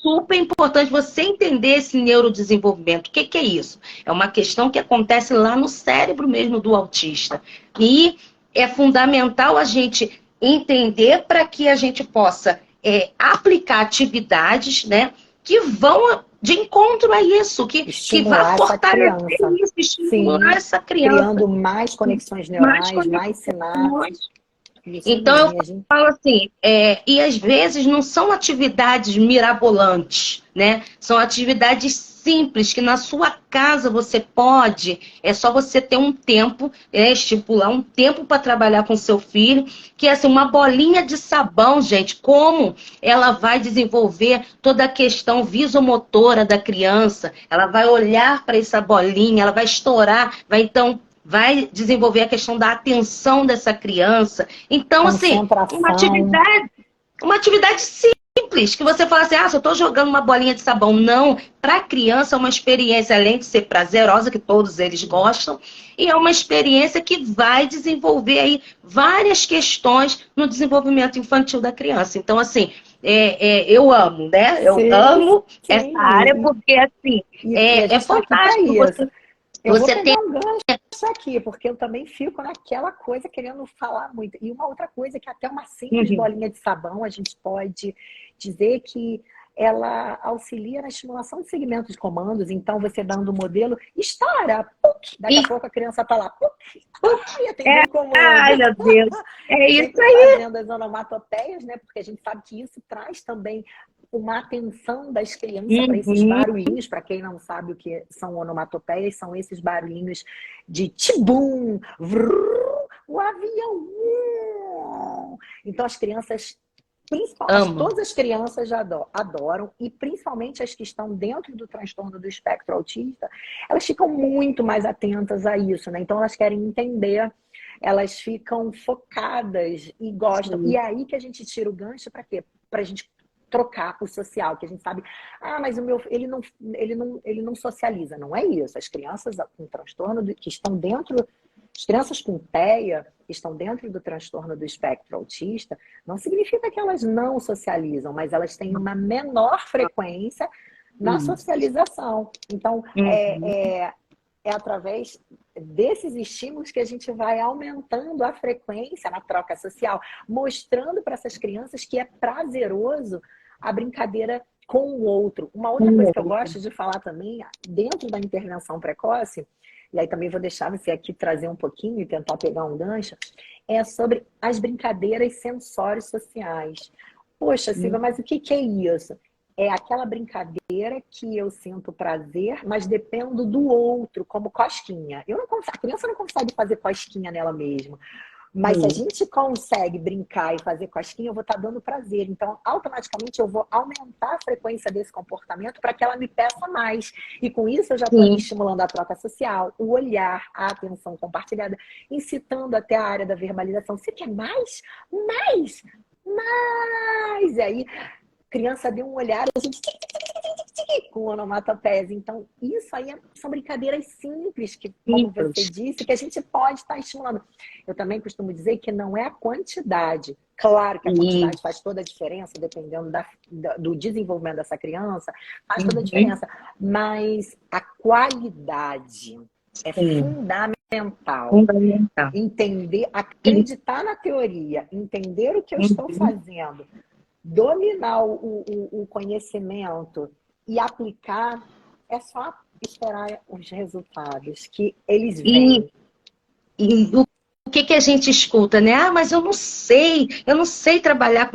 super importante você entender esse neurodesenvolvimento. O que é isso? É uma questão que acontece lá no cérebro mesmo do autista. E é fundamental a gente entender para que a gente possa aplicar atividades, né, que vão de encontro a isso, que vai fortalecer isso, estimular essa criança. Criando mais conexões neurais, mais sinapses. Então, eu falo assim, e às vezes não são atividades mirabolantes, né? São atividades simples, que na sua casa você pode, é só você ter um tempo, estipular um tempo para trabalhar com seu filho, que é assim, uma bolinha de sabão, gente, como ela vai desenvolver toda a questão visomotora da criança, ela vai olhar para essa bolinha, ela vai estourar, vai desenvolver a questão da atenção dessa criança. Então, assim, uma atividade simples, que você fala assim, se eu estou jogando uma bolinha de sabão. Não, para a criança é uma experiência, além de ser prazerosa, que todos eles gostam, e é uma experiência que vai desenvolver aí várias questões no desenvolvimento infantil da criança. Então, assim, eu amo, né? Eu Sim, amo essa sim. área porque, assim, E a é gente está aqui para fantástico isso. Eu vou você ter... pegar um gancho aqui, porque eu também fico naquela coisa querendo falar muito. E uma outra coisa que até uma simples Uhum. bolinha de sabão a gente pode dizer que ela auxilia na estimulação de segmentos de comandos. Então, você dando o modelo, estoura, puk, daqui a E, pouco a criança está lá, puk, ai, atendeu é, o comando. ai, meu Deus, é isso Sempre aí. fazendo as onomatopeias, né? Porque a gente sabe que isso traz também uma atenção das crianças para esses Uhum. barulhinhos. Para quem não sabe o que são onomatopeias, são esses barulhinhos de tibum, vrr, o avião. Então as crianças, Amo. todas as crianças já adoram, e principalmente as que estão dentro do transtorno do espectro autista, elas ficam muito mais atentas a isso, né? Então elas querem entender, elas ficam focadas e gostam. E Sim. é aí que a gente tira o gancho para quê? Para a gente trocar o social, que a gente sabe, mas o meu ele não socializa. Não é isso. As crianças com transtorno que estão dentro, as crianças com TEA estão dentro do transtorno do espectro autista, não significa que elas não socializam, mas elas têm uma menor frequência na Isso. socialização. Então, Uhum. é através desses estímulos que a gente vai aumentando a frequência na troca social, mostrando para essas crianças que é prazeroso a brincadeira com o outro. Uma outra coisa que eu gosto de falar também, dentro da intervenção precoce, e aí também vou deixar você aqui trazer um pouquinho e tentar pegar um gancho, é sobre as brincadeiras sensórios sociais. Poxa, Silvia, mas o que é isso? É aquela brincadeira que eu sinto prazer, mas dependo do outro, como cosquinha. A criança não consegue fazer cosquinha nela mesma. Mas se a gente consegue brincar e fazer cosquinha, eu vou estar dando prazer. Então, automaticamente, eu vou aumentar a frequência desse comportamento para que ela me peça mais. E com isso, eu já estou ali Sim. estimulando a troca social, o olhar, a atenção compartilhada, incitando até a área da verbalização. Você quer mais? Mais! Mais! E aí, a criança deu um olhar, a gente com onomatopeias. Então, isso aí são brincadeiras simples, que, como você Simples. disse, que a gente pode estar estimulando. Eu também costumo dizer que não é a quantidade. Claro que a E, quantidade faz toda a diferença, dependendo do desenvolvimento dessa criança, faz toda a uhum. diferença. Mas a qualidade é Sim. fundamental. Fundamental. Entender, E, acreditar na teoria, entender o que eu estou uhum. fazendo, dominar o conhecimento e aplicar, é só esperar os resultados, que eles E, vêm. e o que a gente escuta, né? Ah, mas eu não sei trabalhar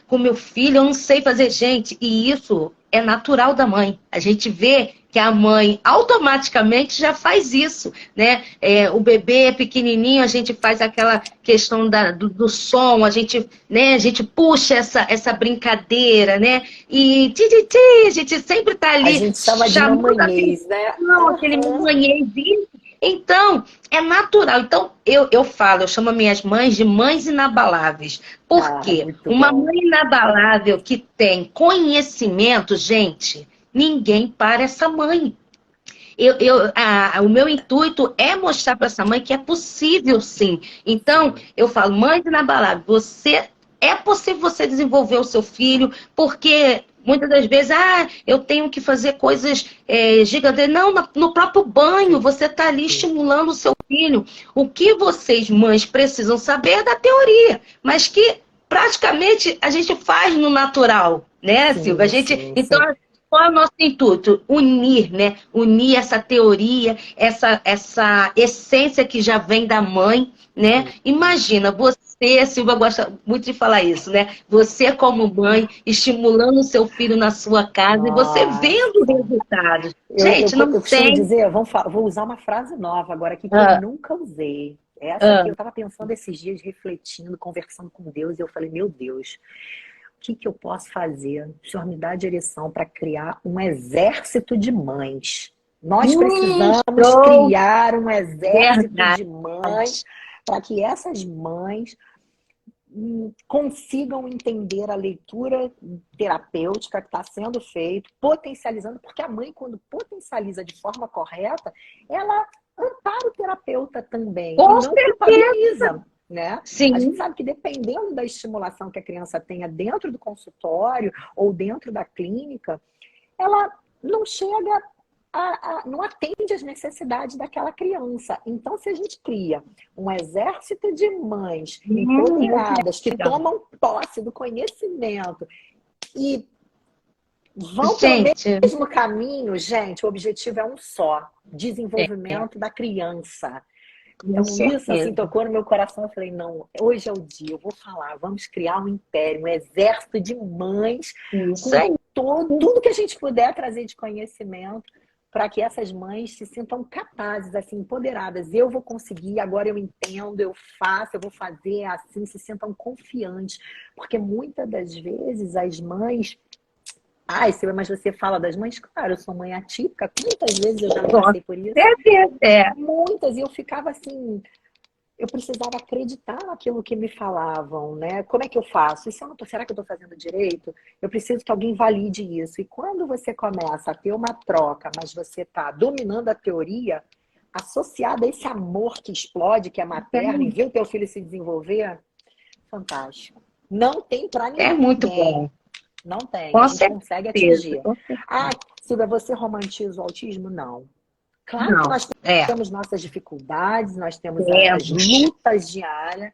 com meu filho, eu não sei fazer, gente. E isso é natural da mãe. A gente vê que a mãe automaticamente já faz isso, né? O bebê é pequenininho, a gente faz aquela questão do som, a gente puxa essa brincadeira, né? E a gente sempre está A ali gente chama de chamando a mamanhês, né? atenção, aquele Uhum. mamãe. Então, é natural. Então, eu falo, eu chamo minhas mães de mães inabaláveis. Por Ah, quê? muito Uma bom. mãe inabalável que tem conhecimento, gente, ninguém para essa mãe. O meu intuito é mostrar para essa mãe que é possível, sim. Então, Sim. eu falo, mãe inabalável, é possível você desenvolver o seu filho, porque muitas das vezes, eu tenho que fazer coisas gigantes. Não, no próprio banho, Sim. você está ali Sim. estimulando o seu filho. O que vocês, mães, precisam saber é da teoria, mas que praticamente a gente faz no natural, né, Silvia? Sim, sim, Então, sim. qual é o nosso intuito? Unir, né? Unir essa teoria, essa essência que já vem da mãe, né? Sim. Imagina, você, Silvia gosta muito de falar isso, né? Você como mãe, estimulando o seu filho na sua casa e você vendo Nossa. resultados. Eu, eu, Gente, não eu costumo tem... dizer, vou usar uma frase nova agora aqui que eu Ah, nunca usei. Essa aqui ah, eu estava pensando esses dias, refletindo, conversando com Deus, e eu falei, meu Deus, o que eu posso fazer? O Senhor me dá a direção para criar um exército de mães. Nós precisamos show, criar um exército verdade. de mães para que essas mães consigam entender a leitura terapêutica que está sendo feita, potencializando, porque a mãe, quando potencializa de forma correta, ela ampara o terapeuta também e Com não certeza. culpabiliza. né? A gente Sim, sabe que dependendo da estimulação que a criança tenha dentro do consultório ou dentro da clínica, ela não chega não atende às necessidades daquela criança. Então, se a gente cria um exército de mães muito empoderadas que legal. tomam posse do conhecimento e vão pelo Gente, mesmo caminho, gente, o objetivo é um só: desenvolvimento da criança. com Então, isso assim certeza. tocou no meu coração. Eu falei, não, hoje é o dia, eu vou falar, vamos criar um império, um exército de mães Isso com aí. tudo que a gente puder trazer de conhecimento para que essas mães se sintam capazes, assim, empoderadas. Eu vou conseguir, agora eu entendo, eu faço, eu vou fazer assim, se sintam confiantes. Porque muitas das vezes as mães... Ai, Silvia, mas você fala das mães? Claro, eu sou mãe atípica. Quantas vezes eu já não Com passei por isso? certeza. É. Muitas, e eu ficava assim, eu precisava acreditar naquilo que me falavam, né? Como é que eu faço? E se eu não tô, será que eu estou fazendo direito? Eu preciso que alguém valide isso. E quando você começa a ter uma troca, mas você está dominando a teoria, associada a esse amor que explode, que é materno, e ver o teu filho se desenvolver, fantástico. Não tem para É muito ninguém. bom. Não tem. A Com gente consegue certeza. atingir. Com certeza. Ah, Silvia, você romantiza o autismo? Não. Claro que Não, nós é. temos nossas dificuldades, nós temos as Temos. lutas diárias.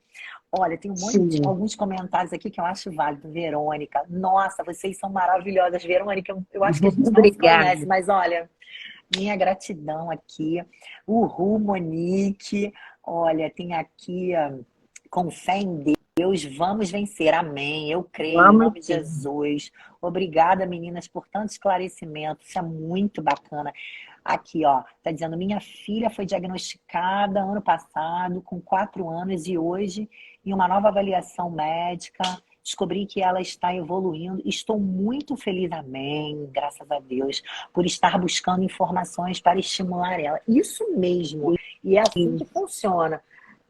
Olha, tem Sim. alguns comentários aqui que eu acho válido. Verônica, nossa, vocês são maravilhosas. Verônica, eu acho que a gente não se conhece, Obrigada. mas olha, minha gratidão aqui. Uhul, Monique. Olha, tem aqui, com fé em Deus, vamos vencer. Amém. Eu creio, em Vamos nome de sim. Jesus. Obrigada, meninas, por tanto esclarecimento. Isso é muito bacana. Aqui, ó, tá dizendo: minha filha foi diagnosticada ano passado, com 4 anos, e hoje, em uma nova avaliação médica, descobri que ela está evoluindo. Estou muito feliz, amém, graças a Deus, por estar buscando informações para estimular ela. Isso mesmo, e é assim que funciona.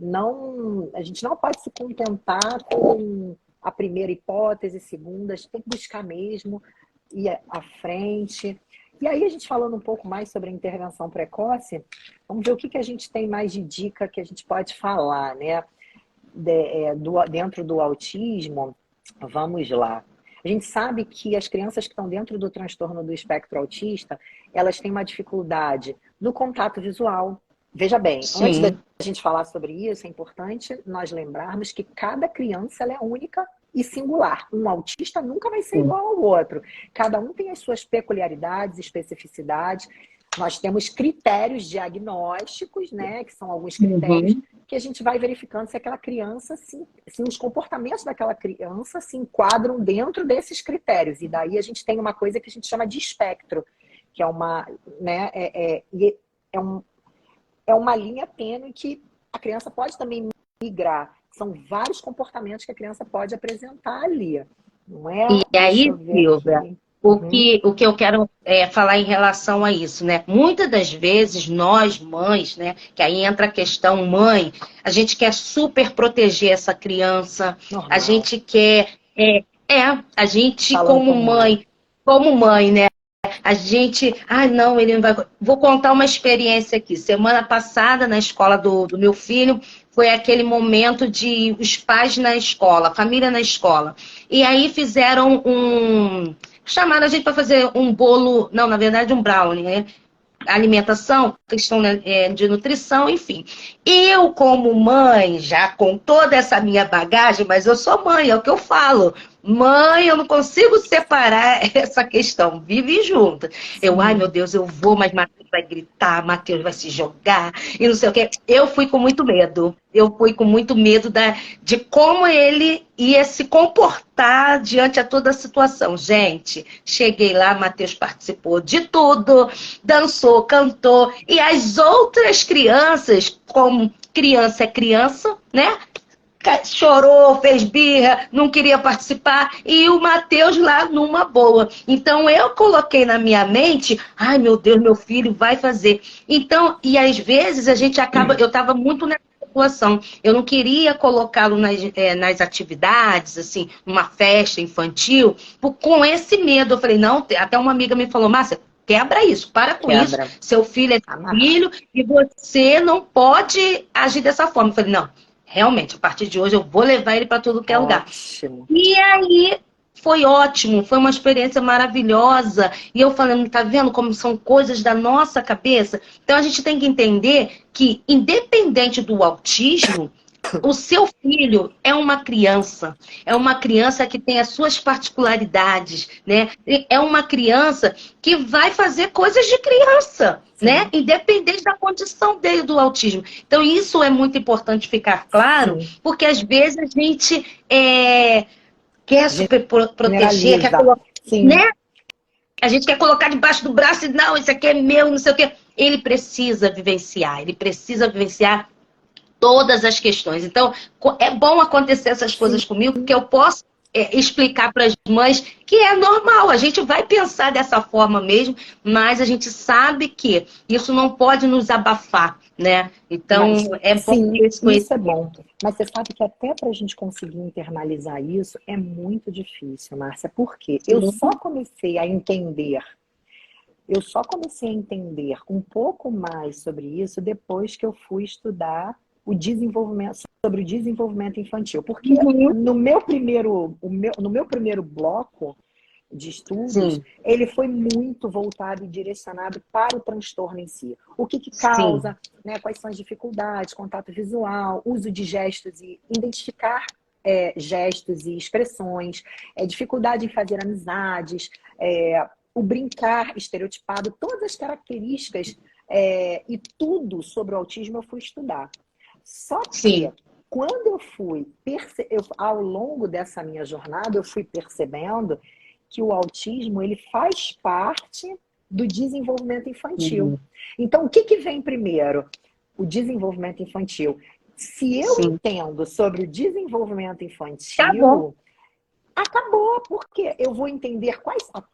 Não, a gente não pode se contentar com a primeira hipótese, segunda, a gente tem que buscar mesmo, ir à frente. E aí, a gente falando um pouco mais sobre a intervenção precoce, vamos ver o que a gente tem mais de dica que a gente pode falar, né? Dentro do autismo, vamos lá. A gente sabe que as crianças que estão dentro do transtorno do espectro autista, elas têm uma dificuldade no contato visual. Veja bem, antes da Sim. gente falar sobre isso, é importante nós lembrarmos que cada criança ela é única e singular. Um autista nunca vai ser igual ao outro. Cada um tem as suas peculiaridades, especificidades. Nós temos critérios diagnósticos, né, que são alguns critérios Uhum. que a gente vai verificando se aquela criança, se os comportamentos daquela criança se enquadram dentro desses critérios. E daí a gente tem uma coisa que a gente chama de espectro, que é uma, né, é uma linha tênue que a criança pode também migrar. São vários comportamentos que a criança pode apresentar ali. Não é? E Deixa aí, eu ver Silvia, aqui. o que eu quero falar em relação a isso, né? Muitas das vezes, nós, mães, né? Que aí entra a questão mãe, a gente quer super proteger essa criança, a Normal. gente quer. A gente, Falando como mãe, né? A gente, não, ele não vai. Vou contar uma experiência aqui. Semana passada, na escola do meu filho, foi aquele momento de os pais na escola, a família na escola. E aí fizeram chamaram a gente para fazer um bolo, não, na verdade, um brownie, né? Alimentação, questão, né, de nutrição, enfim. Eu, como mãe, já com toda essa minha bagagem, mas eu sou mãe, é o que eu falo. Mãe, eu não consigo separar essa questão, vive junto. Ai meu Deus, eu vou, mas Matheus vai gritar, Matheus vai se jogar, e não sei o quê. Eu fui com muito medo. Eu fui com muito medo de como ele ia se comportar diante a toda a situação. Gente, cheguei lá, Matheus participou de tudo, dançou, cantou, e as outras crianças, como criança é criança, né? Chorou, fez birra, não queria participar, e o Matheus lá numa boa. Então eu coloquei na minha mente, ai meu Deus, meu filho vai fazer. Então, e às vezes a gente acaba, eu estava muito nessa situação, eu não queria colocá-lo nas atividades, assim, numa festa infantil, com esse medo. Eu falei, não, até uma amiga me falou, Márcia, quebra isso, para com isso, seu filho é seu filho, e você não pode agir dessa forma. Eu falei, não. realmente, a partir de hoje eu vou levar ele para todo que é lugar. Ótimo. E aí foi ótimo, foi uma experiência maravilhosa. E eu falando, tá vendo como são coisas da nossa cabeça? Então a gente tem que entender que, independente do autismo, o seu filho é uma criança que tem as suas particularidades, né? É uma criança que vai fazer coisas de criança, né? Independente da condição dele do autismo. Então isso é muito importante ficar claro, porque às vezes a gente quer super proteger, quer colocar, né? A gente quer colocar debaixo do braço e não, isso aqui é meu, não sei o quê. Ele precisa vivenciar todas as questões. Então, é bom acontecer essas coisas comigo, porque eu posso explicar para as mães que é normal, a gente vai pensar dessa forma mesmo, mas a gente sabe que isso não pode nos abafar, né? Então, é bom ter esse conhecimento. Isso é bom. Mas você sabe que até para a gente conseguir internalizar isso é muito difícil, Márcia, porque eu só comecei a entender um pouco mais sobre isso depois que eu fui estudar sobre o desenvolvimento infantil. Porque no meu primeiro bloco de estudos, ele foi muito voltado e direcionado para o transtorno em si. O que causa, né, quais são as dificuldades, contato visual, uso de gestos e identificar gestos e expressões, dificuldade em fazer amizades, o brincar estereotipado, todas as características e tudo sobre o autismo eu fui estudar. Só que quando ao longo dessa minha jornada, eu fui percebendo que o autismo ele faz parte do desenvolvimento infantil. Então, o que vem primeiro? O desenvolvimento infantil. Se eu entendo sobre o desenvolvimento infantil, acabou, porque eu vou entender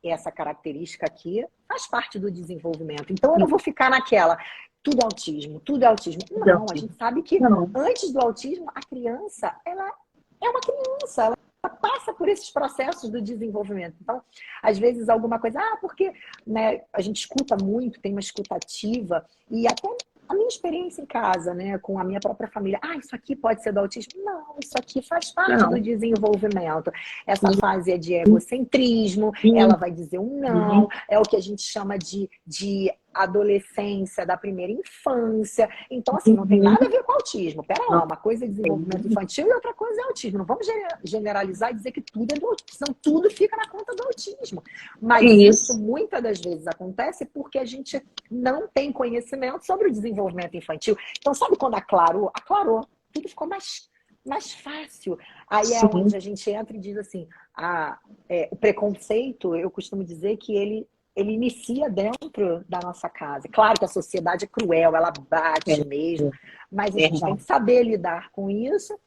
essa característica aqui faz parte do desenvolvimento. Então, eu não vou ficar naquela... Tudo é autismo, tudo é autismo. Não, a gente sabe que antes do autismo, a criança, ela é uma criança, ela passa por esses processos do desenvolvimento. Então, às vezes, alguma coisa, porque né, a gente escuta muito, tem uma escutativa, e até a minha experiência em casa, né, com a minha própria família, isso aqui pode ser do autismo? Não, isso aqui faz parte do desenvolvimento. Essa fase é de egocentrismo, ela vai dizer um não, é o que a gente chama de adolescência, da primeira infância. Então, assim, não tem nada a ver com autismo. Pera lá, uma coisa é desenvolvimento infantil e outra coisa é autismo. Não vamos generalizar e dizer que tudo é do autismo, senão tudo fica na conta do autismo. Mas isso muitas das vezes acontece porque a gente não tem conhecimento sobre o desenvolvimento infantil. Então, sabe quando aclarou? Aclarou. Tudo ficou mais fácil. Aí é onde a gente entra e diz assim, o preconceito, eu costumo dizer que ele inicia dentro da nossa casa. Claro que a sociedade é cruel, ela bate mesmo, mas a gente tem que saber lidar com isso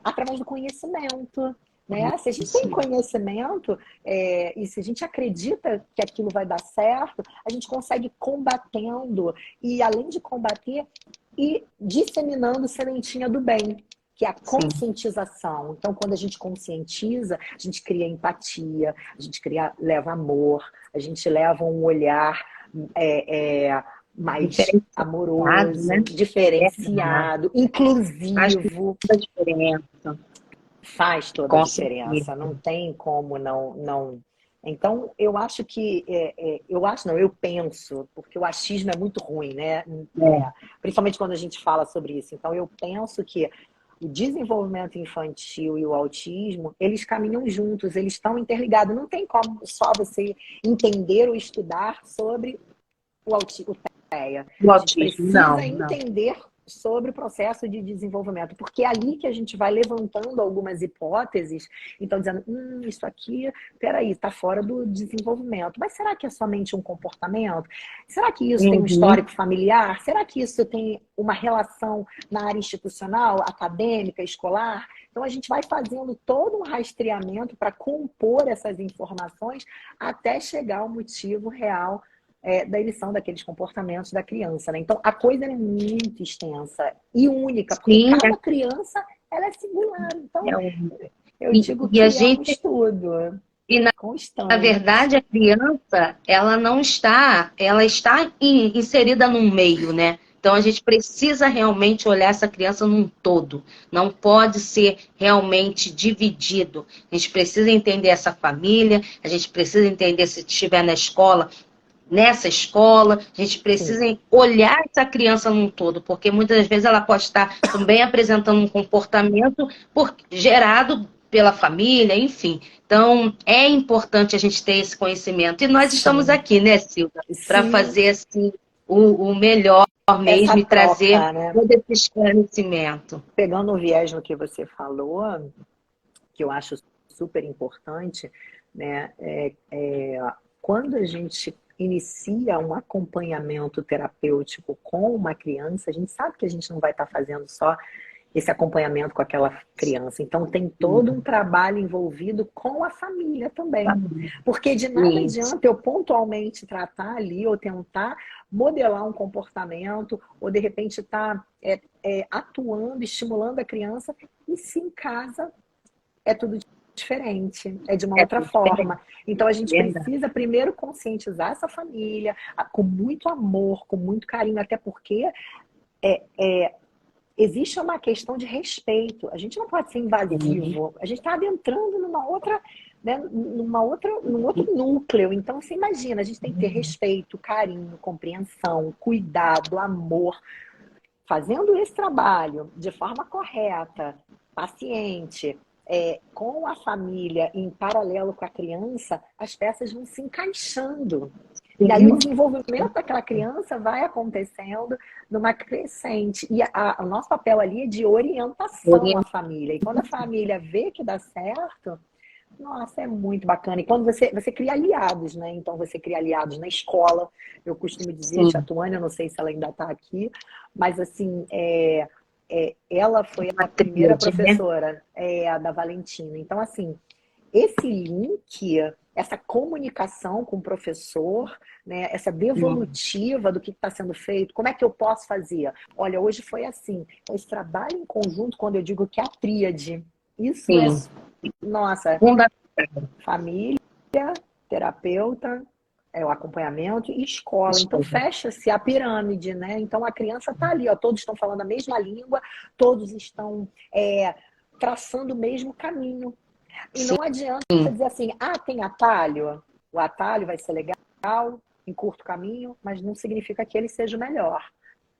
através do conhecimento. Né? Se a gente tem conhecimento e se a gente acredita que aquilo vai dar certo, a gente consegue combatendo e, além de combater, e disseminando sementinha do bem, que é a conscientização. Então, quando a gente conscientiza, a gente cria empatia, a gente leva amor, a gente leva um olhar mais amoroso, né? Diferenciado, inclusivo. Faz toda a diferença. Não tem como não. Então, eu acho que... eu penso, porque o achismo é muito ruim, né? Principalmente quando a gente fala sobre isso. Então, eu penso que o desenvolvimento infantil e o autismo, eles caminham juntos, eles estão interligados. Não tem como só você entender ou estudar sobre o TEA. A gente precisa entender sobre o processo de desenvolvimento, porque é ali que a gente vai levantando algumas hipóteses, então dizendo, isso aqui, peraí, está fora do desenvolvimento. Mas será que é somente um comportamento? Será que isso tem um histórico familiar? Será que isso tem uma relação na área institucional, acadêmica, escolar? Então a gente vai fazendo todo um rastreamento para compor essas informações até chegar ao motivo real da emissão daqueles comportamentos da criança, né? Então, a coisa é muito extensa e única, porque cada criança, ela é singular. Então, eu digo que é um estudo constante. Na verdade, a criança, ela não está, ela está inserida num meio, né? Então, a gente precisa realmente olhar essa criança num todo. Não pode ser realmente dividido. A gente precisa entender essa família, a gente precisa entender se estiver na escola, nessa escola, a gente precisa olhar essa criança num todo, porque muitas vezes ela pode estar também apresentando um comportamento gerado pela família, enfim. Então, é importante a gente ter esse conhecimento. E nós estamos aqui, né, Silvia, para fazer assim, o melhor mesmo Essa e trazer troca, né? todo esse esclarecimento. Pegando o viés no que você falou, que eu acho super importante, né? Quando a gente inicia um acompanhamento terapêutico com uma criança, a gente sabe que a gente não vai estar fazendo só esse acompanhamento com aquela criança. Então, tem todo um trabalho envolvido com a família também. Porque de nada adianta eu pontualmente tratar ali ou tentar modelar um comportamento ou, de repente, estar atuando, estimulando a criança e se em casa é tudo diferente, é de uma outra forma. Então, a gente precisa primeiro conscientizar essa família com muito amor, com muito carinho, até porque existe uma questão de respeito. A gente não pode ser invasivo. A gente está adentrando numa outra, né, num outro núcleo. Então, você imagina, a gente tem que ter respeito, carinho, compreensão, cuidado, amor. Fazendo esse trabalho de forma correta, paciente, com a família em paralelo com a criança, as peças vão se encaixando. E aí o desenvolvimento daquela criança vai acontecendo numa crescente. E o nosso papel ali é de orientação à família. E quando a família vê que dá certo, nossa, é muito bacana. E quando você cria aliados, né? Então você cria aliados na escola. Eu costumo dizer, Tia Tuane, eu não sei se ela ainda está aqui, mas assim, ela foi a primeira professora da Valentina. Então, assim, esse link, essa comunicação com o professor, né, essa devolutiva do que está sendo feito, como é que eu posso fazer? Olha, hoje foi assim. Esse trabalho em conjunto, quando eu digo que é a tríade, isso nossa, família, terapeuta, o acompanhamento e escola. Então, fecha-se a pirâmide, né? Então, a criança está ali, ó, todos estão falando a mesma língua, todos estão traçando o mesmo caminho. E não adianta dizer assim, tem atalho, o atalho vai ser legal, em curto caminho, mas não significa que ele seja o melhor.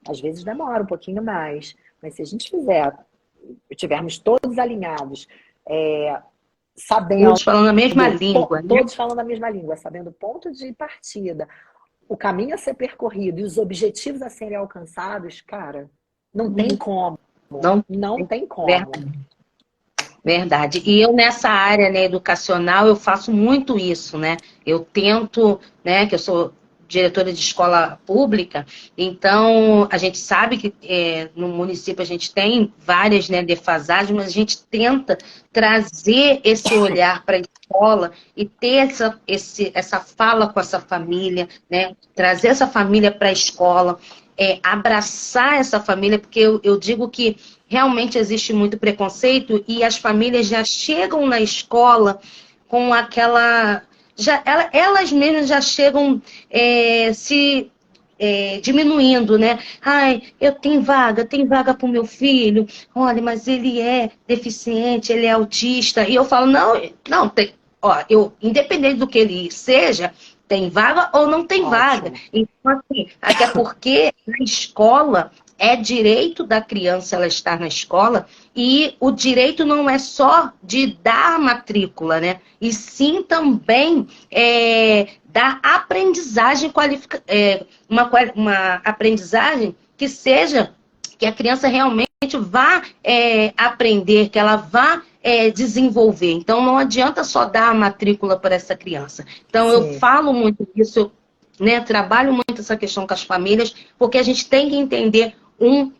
Às vezes demora um pouquinho mais, mas se a gente tivermos todos alinhados, sabendo... Todos falando a mesma língua. Todos falando a mesma língua, sabendo o ponto de partida, o caminho a ser percorrido e os objetivos a serem alcançados, cara, não tem como. Não tem como. Verdade. E eu nessa área, né, educacional, eu faço muito isso, né? Eu tento, né, que eu sou diretora de escola pública, então a gente sabe que no município a gente tem várias, né, defasagens, mas a gente tenta trazer esse olhar para a escola e ter essa fala com essa família, né? Trazer essa família para a escola, abraçar essa família, porque eu digo que realmente existe muito preconceito e as famílias já chegam na escola com aquela... elas mesmas já chegam se diminuindo, né? Ai, eu tenho vaga para o meu filho. Olha, mas ele é deficiente, ele é autista. E eu falo, não tem... independente do que ele seja, tem vaga ou não tem vaga. Então, assim, até porque na escola... É direito da criança ela estar na escola e o direito não é só de dar a matrícula, né? E sim também da aprendizagem uma aprendizagem que seja que a criança realmente vá aprender, que ela vá desenvolver. Então não adianta só dar a matrícula para essa criança. Então eu falo muito isso, né? Trabalho muito essa questão com as famílias, porque a gente tem que entender um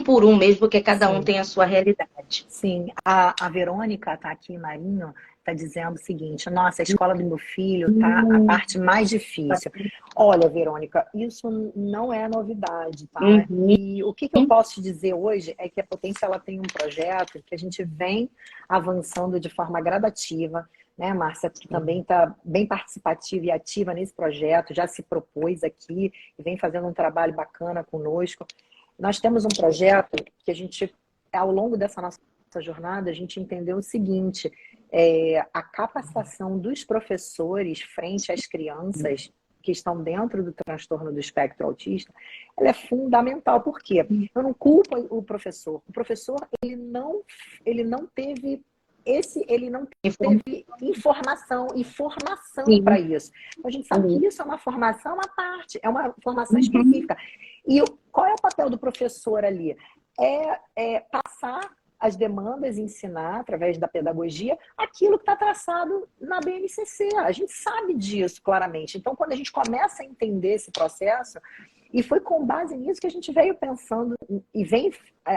por um mesmo, porque cada um tem a sua realidade. Sim, a Verônica está aqui, Marinho, está dizendo o seguinte, nossa, a escola do meu filho tá a parte mais difícil. Olha, Verônica, isso não é novidade, tá? E o que eu posso te dizer hoje é que a Potência ela tem um projeto que a gente vem avançando de forma gradativa, né, Márcia, que também está bem participativa e ativa nesse projeto, já se propôs aqui e vem fazendo um trabalho bacana conosco. Nós temos um projeto que a gente, ao longo dessa nossa jornada, a gente entendeu o seguinte, a capacitação dos professores frente às crianças que estão dentro do transtorno do espectro autista, ela é fundamental. Por quê? Eu não culpo o professor. O professor, ele não teve informação e formação para isso. Então, a gente sabe que isso é uma formação à parte, é uma formação específica. E qual é o papel do professor ali? É passar as demandas, ensinar, através da pedagogia, aquilo que está traçado na BNCC. A gente sabe disso claramente. Então, quando a gente começa a entender esse processo, e foi com base nisso que a gente veio pensando e vem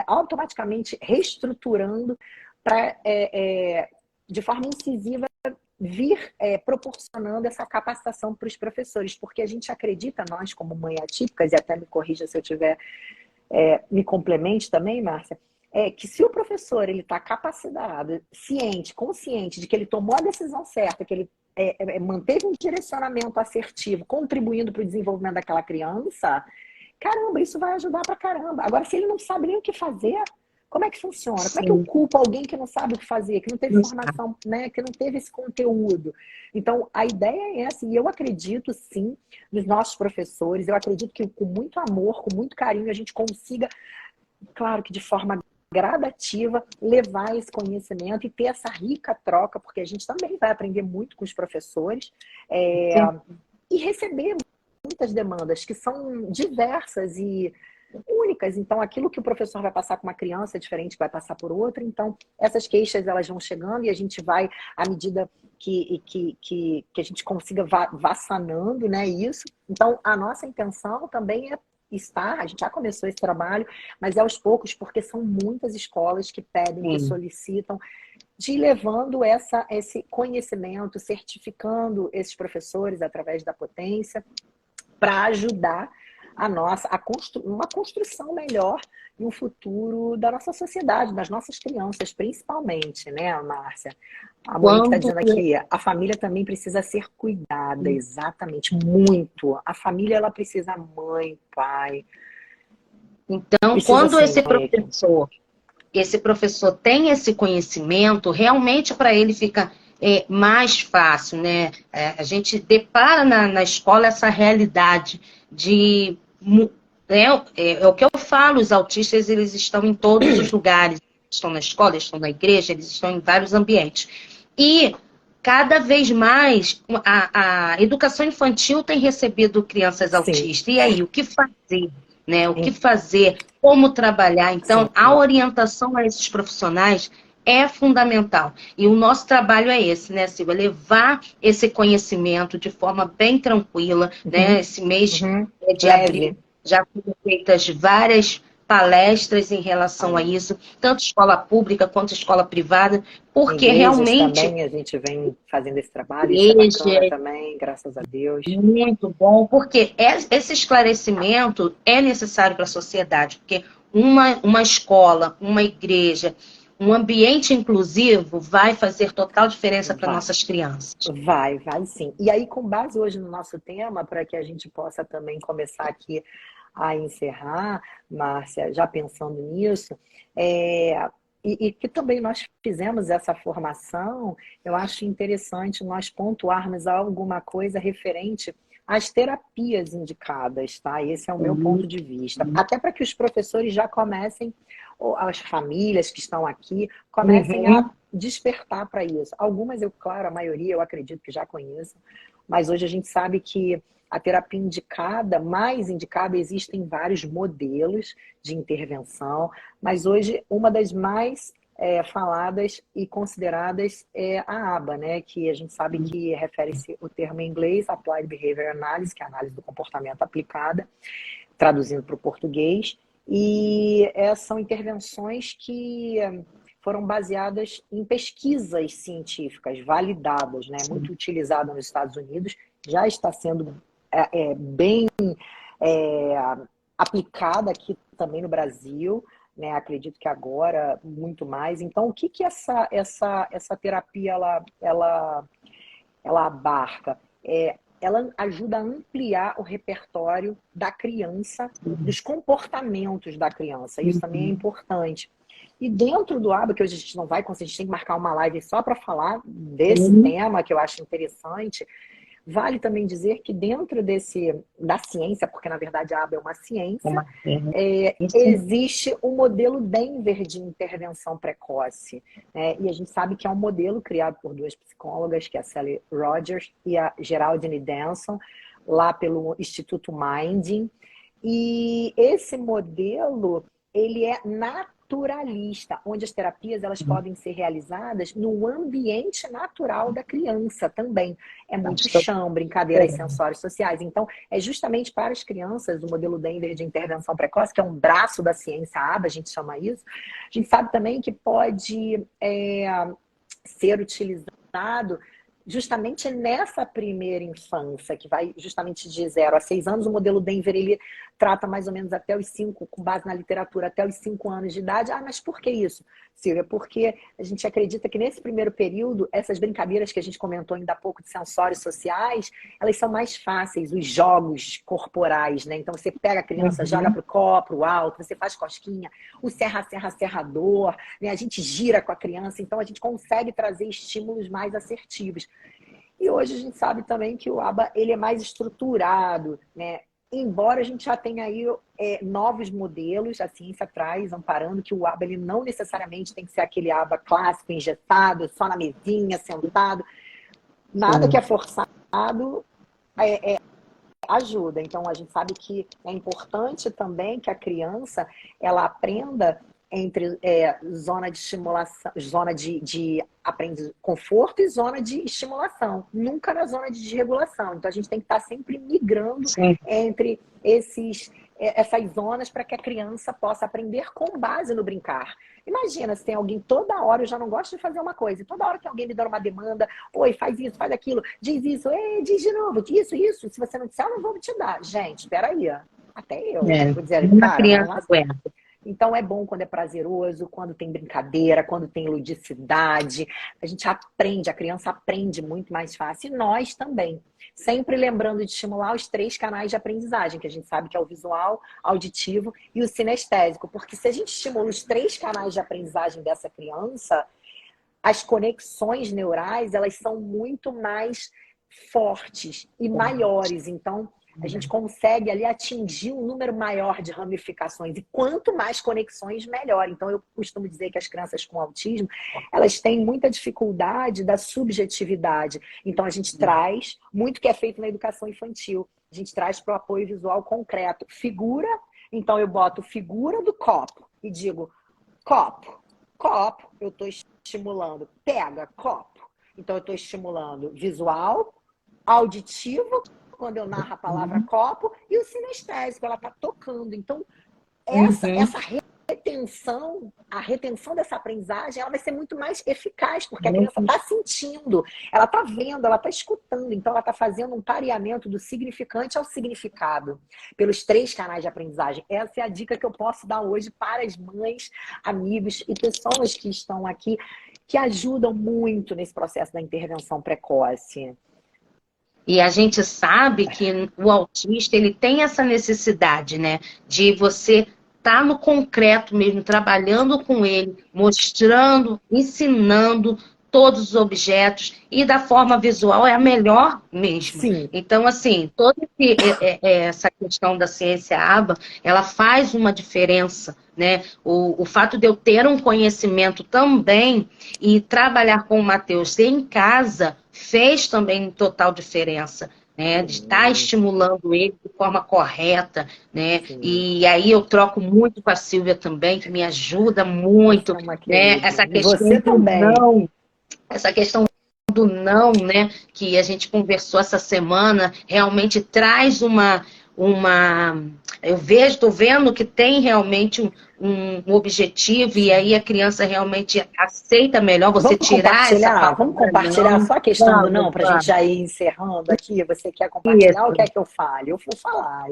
automaticamente reestruturando para, de forma incisiva, vir proporcionando essa capacitação para os professores, porque a gente acredita, nós como mãe atípicas, e até me corrija se eu tiver, me complemente também, Márcia, que se o professor ele está capacitado, ciente, consciente de que ele tomou a decisão certa, que ele manteve um direcionamento assertivo, contribuindo para o desenvolvimento daquela criança, caramba, isso vai ajudar pra caramba. Agora, se ele não sabe nem o que fazer, como é que funciona? Como é que eu culpo alguém que não sabe o que fazer, que não teve formação, né, que não teve esse conteúdo? Então, a ideia é essa, e eu acredito, sim, nos nossos professores, eu acredito que com muito amor, com muito carinho, a gente consiga, claro que de forma gradativa, levar esse conhecimento e ter essa rica troca, porque a gente também vai aprender muito com os professores, e receber muitas demandas que são diversas e únicas. Então, aquilo que o professor vai passar com uma criança é diferente que vai passar por outra. Então, essas queixas elas vão chegando e a gente vai, à medida que a gente consiga vá sanando, né, isso. Então, a nossa intenção também a gente já começou esse trabalho, mas é aos poucos, porque são muitas escolas que pedem, que solicitam, de ir levando esse conhecimento, certificando esses professores através da potência, para ajudar uma construção melhor e um futuro da nossa sociedade, das nossas crianças, principalmente, né, Márcia? A Monique está dizendo aqui, a família também precisa ser cuidada, exatamente, muito. A família, ela precisa mãe, pai. Então, Precisa quando sim, esse professor tem esse conhecimento, realmente para ele fica mais fácil, né? A gente depara na escola essa realidade de... É o que eu falo, os autistas, eles estão em todos os lugares, estão na escola, estão na igreja, eles estão em vários ambientes. E cada vez mais a educação infantil tem recebido crianças autistas. E aí, o que fazer? Né? O que fazer? Como trabalhar? Então, a orientação a esses profissionais é fundamental. E o nosso trabalho é esse, né, Silvia? Levar esse conhecimento de forma bem tranquila, né? Esse mês de abril já foram feitas várias palestras em relação a isso, tanto escola pública quanto escola privada, porque igrejas realmente... também a gente vem fazendo esse trabalho, isso é bacana também, graças a Deus. Muito bom, porque esse esclarecimento é necessário para a sociedade, porque uma escola, uma igreja, um ambiente inclusivo vai fazer total diferença para nossas crianças. Vai sim. E aí, com base hoje no nosso tema, para que a gente possa também começar aqui a encerrar, Márcia, já pensando nisso, e que também nós fizemos essa formação, eu acho interessante nós pontuarmos alguma coisa referente às terapias indicadas, tá? Esse é o meu ponto de vista. Até para que os professores já comecem, ou as famílias que estão aqui, comecem a despertar para isso. Algumas, claro, a maioria eu acredito que já conheçam, mas hoje a gente sabe que a terapia indicada, mais indicada, existem vários modelos de intervenção, mas hoje uma das mais faladas e consideradas é a ABA, né? Que a gente sabe que refere-se o termo em inglês, Applied Behavior Analysis, que é a análise do comportamento aplicada, traduzindo para o português, e são intervenções que foram baseadas em pesquisas científicas validadas, né? Muito utilizada nos Estados Unidos, já está sendo bem aplicada aqui também no Brasil, né? Acredito que agora muito mais. Então, o que que essa terapia ela abarca? Ela ajuda a ampliar o repertório da criança, dos comportamentos da criança. Isso também é importante. E dentro do ABA, que hoje a gente não vai conseguir, a gente tem que marcar uma live só para falar desse tema, que eu acho interessante. Vale também dizer que dentro da ciência, porque na verdade a ABA é uma ciência, existe o modelo Denver de intervenção precoce. Né? E a gente sabe que é um modelo criado por duas psicólogas, que é a Sally Rogers e a Geraldine Danson, lá pelo Instituto Minding. E esse modelo, ele é naturalista, onde as terapias elas podem ser realizadas no ambiente natural da criança também. É muito chão, brincadeiras sensórias sociais. Então, é justamente para as crianças o modelo Denver de intervenção precoce, que é um braço da ciência ABA, a gente chama isso. A gente sabe também que pode ser utilizado justamente nessa primeira infância, que vai justamente de 0 a 6 anos. O modelo Denver, ele trata mais ou menos até os 5, com base na literatura, até os 5 anos de idade. Ah, mas por que isso, Silvia? Porque a gente acredita que nesse primeiro período, essas brincadeiras que a gente comentou ainda há pouco de sensórios sociais, elas são mais fáceis, os jogos corporais, né? Então você pega a criança, joga pro copo, pro alto, você faz cosquinha, o serrador, né? A gente gira com a criança, então a gente consegue trazer estímulos mais assertivos. E hoje a gente sabe também que o ABA ele é mais estruturado, né? Embora a gente já tenha aí novos modelos, a ciência traz, amparando que o ABA ele não necessariamente tem que ser aquele ABA clássico, injetado, só na mesinha, sentado. Nada que é forçado ajuda. Então, a gente sabe que é importante também que a criança ela aprenda entre zona de estimulação, zona de conforto e zona de estimulação, nunca na zona de desregulação. Então a gente tem que estar sempre migrando entre essas zonas para que a criança possa aprender com base no brincar. Imagina se tem alguém toda hora, eu já não gosto de fazer uma coisa, e toda hora tem alguém me dando uma demanda, oi, faz isso, faz aquilo, diz isso, diz de novo, isso, se você não disser, eu não vou te dar. Gente, espera aí, até eu vou dizer, uma cara, criança aguenta. Então é bom quando é prazeroso, quando tem brincadeira, quando tem ludicidade. A gente aprende, a criança aprende muito mais fácil. E nós também. Sempre lembrando de estimular os 3 canais de aprendizagem, que a gente sabe que é o visual, auditivo e o sinestésico. Porque se a gente estimula os 3 canais de aprendizagem dessa criança, as conexões neurais, elas são muito mais fortes e maiores. Então, a gente consegue ali atingir um número maior de ramificações. E quanto mais conexões, melhor. Então, eu costumo dizer que as crianças com autismo, elas têm muita dificuldade da subjetividade. Então, a gente traz muito que é feito na educação infantil. A gente traz para o apoio visual concreto. Figura, então eu boto figura do copo e digo, copo, eu estou estimulando. Pega, copo. Então, eu estou estimulando visual, auditivo, quando eu narro a palavra copo, e o sinestésico, ela está tocando. Então, essa retenção, a retenção dessa aprendizagem, ela vai ser muito mais eficaz, porque a criança está sentindo, ela está vendo, ela está escutando, então ela está fazendo um pareamento do significante ao significado, pelos 3 canais de aprendizagem. Essa é a dica que eu posso dar hoje para as mães, amigos e pessoas que estão aqui, que ajudam muito nesse processo da intervenção precoce. E a gente sabe que o autista, ele tem essa necessidade, né? De você estar no concreto mesmo, trabalhando com ele, mostrando, ensinando todos os objetos. E da forma visual é a melhor mesmo. Sim. Então, assim, toda essa questão da ciência ABA, ela faz uma diferença, né? O fato de eu ter um conhecimento também e trabalhar com o Matheus em casa fez também total diferença, né? De estar estimulando ele de forma correta, né? E aí eu troco muito com a Silvia também, que me ajuda muito, né? Essa questão do não, essa questão do não, né? Que a gente conversou essa semana, realmente traz eu estou vendo que tem realmente um objetivo e aí a criança realmente aceita melhor você tirar essa palavra. Vamos compartilhar só a questão do não, para a gente já ir encerrando aqui. Você quer compartilhar ou quer que eu fale? Eu vou falar.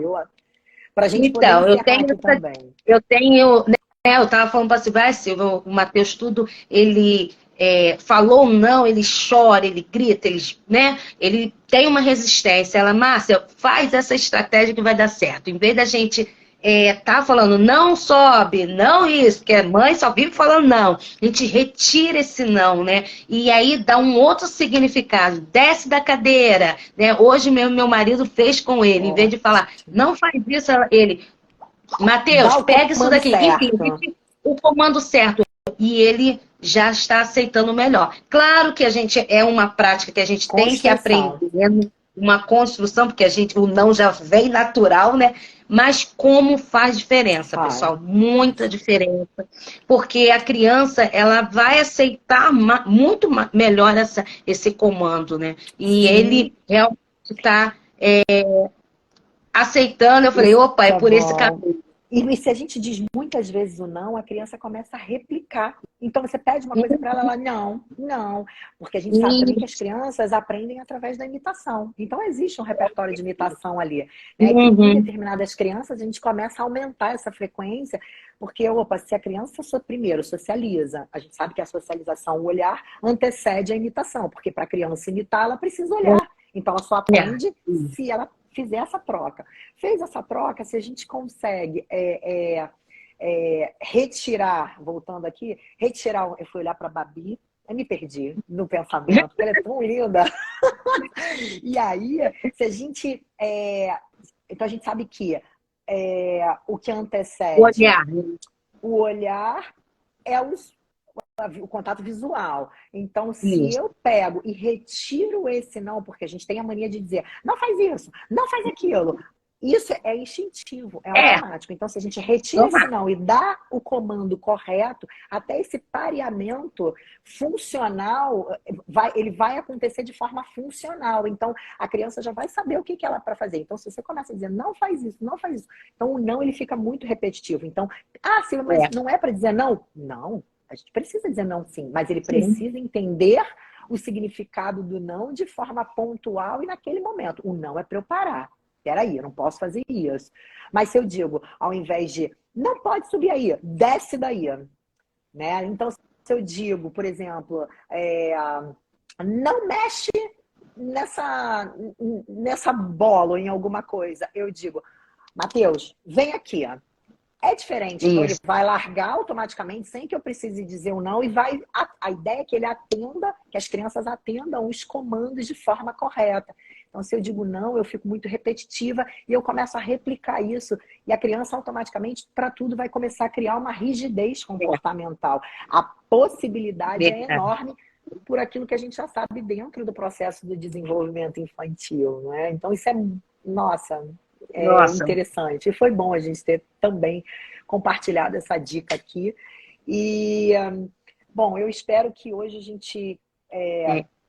Para a gente poder encerrar aqui também. Eu tenho Eu tava falando para Silvia, Silvia, o Matheus tudo, ele falou não, ele chora, ele grita, né? Ele tem uma resistência. Ela, Márcia, faz essa estratégia que vai dar certo. Em vez da gente tá falando não sobe, não isso, porque a mãe só vive falando não. A gente retira esse não, né? E aí dá um outro significado. Desce da cadeira, né? Hoje meu marido fez com ele, em vez de falar, não faz isso, ele, Matheus, Dá o pega isso comando daqui. Enfim, certo. o comando certo. E ele já está aceitando melhor. Claro que a gente é uma prática que a gente tem que Construção. aprender, uma construção, porque o não já vem natural, né? Mas como faz diferença, pessoal? Muita diferença. Porque a criança, ela vai aceitar muito melhor esse comando, né? E Sim. ele realmente está aceitando. Eu falei, opa, é por esse caminho. E se a gente diz muitas vezes o não, a criança começa a replicar. Então você pede uma coisa para ela, ela não. Porque a gente sabe também que as crianças aprendem através da imitação. Então existe um repertório de imitação ali. Né? E com determinadas crianças a gente começa a aumentar essa frequência, porque, se a criança primeiro socializa, a gente sabe que a socialização, o olhar, antecede a imitação. Porque para a criança imitar, ela precisa olhar. Então ela só aprende se ela fizer essa troca. Fez essa troca, se a gente consegue retirar, voltando aqui, eu fui olhar para a Babi, eu me perdi no pensamento, porque ela é tão linda. E aí, se a gente... então a gente sabe que o que antecede o olhar é o contato visual. Então, se eu pego e retiro esse não, porque a gente tem a mania de dizer, não faz isso, não faz aquilo. Isso é instintivo, é automático. Então, se a gente retira esse não e dá o comando correto, até esse pareamento funcional, ele vai acontecer de forma funcional. Então, a criança já vai saber o que ela para fazer. Então, se você começa a dizer, não faz isso, não faz isso. Então, o não, ele fica muito repetitivo. Então, Silvia, mas não é para dizer não? Não. A gente precisa dizer não, sim, mas ele precisa entender o significado do não de forma pontual e naquele momento. O não é para eu parar. Peraí, eu não posso fazer isso. Mas se eu digo, ao invés de, não pode subir aí, desce daí. Né? Então, se eu digo, por exemplo, não mexe nessa bola ou em alguma coisa, eu digo, Matheus, vem aqui, ó. É diferente, então ele vai largar automaticamente sem que eu precise dizer o não e vai. A ideia é que ele atenda, que as crianças atendam os comandos de forma correta. Então, se eu digo não, eu fico muito repetitiva e eu começo a replicar isso. E a criança automaticamente, para tudo, vai começar a criar uma rigidez comportamental. A possibilidade é enorme por aquilo que a gente já sabe dentro do processo do desenvolvimento infantil, não é? Então, isso é, nossa, interessante. E foi bom a gente ter também compartilhado essa dica aqui. E, bom, eu espero que hoje a gente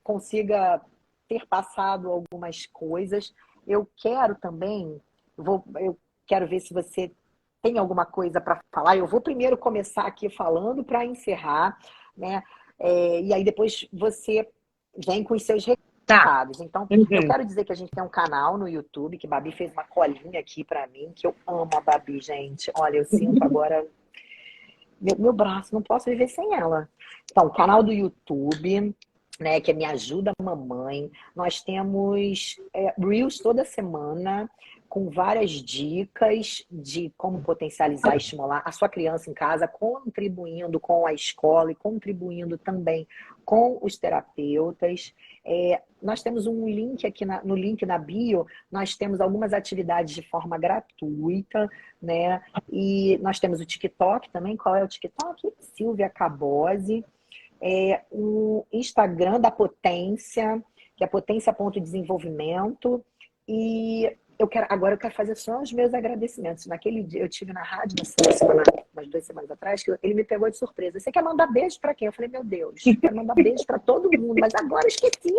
consiga ter passado algumas coisas. Eu quero também, eu quero ver se você tem alguma coisa para falar. Eu vou primeiro começar aqui falando para encerrar, né? E aí depois você vem com os seus recados. Então, eu quero dizer que a gente tem um canal no YouTube, que a Babi fez uma colinha aqui para mim, que eu amo a Babi, gente. Olha, eu sinto agora meu braço, não posso viver sem ela. Então, canal do YouTube, né, que é Me Ajuda Mamãe. Nós temos Reels toda semana, com várias dicas de como potencializar e estimular a sua criança em casa, contribuindo com a escola e contribuindo também com os terapeutas. Nós temos um link aqui, no link na bio, nós temos algumas atividades de forma gratuita, né? E nós temos o TikTok também. Qual é o TikTok? Silvia Cabozzi. O Instagram da Potência, que é potência.desenvolvimento. E agora eu quero fazer só os meus agradecimentos. Naquele dia, eu estive na rádio umas 2 semanas atrás, que ele me pegou de surpresa. Você quer mandar beijo para quem? Eu falei, meu Deus, quero mandar beijo para todo mundo, mas agora eu esqueci.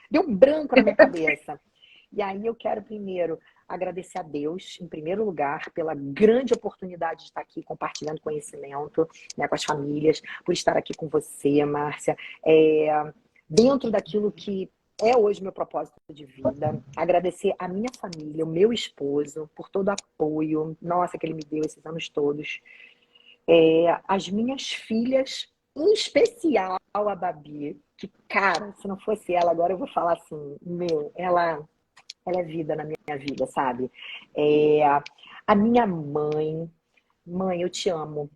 Deu um branco na minha cabeça. E aí eu quero primeiro agradecer a Deus, em primeiro lugar, pela grande oportunidade de estar aqui compartilhando conhecimento, né, com as famílias, por estar aqui com você, Márcia, dentro daquilo que é hoje meu propósito de vida. Agradecer a minha família, o meu esposo, por todo o apoio, nossa, que ele me deu esses anos todos. As minhas filhas, em especial a Babi, que, cara, se não fosse ela, agora eu vou falar assim, ela é vida na minha vida, sabe? A minha mãe, eu te amo.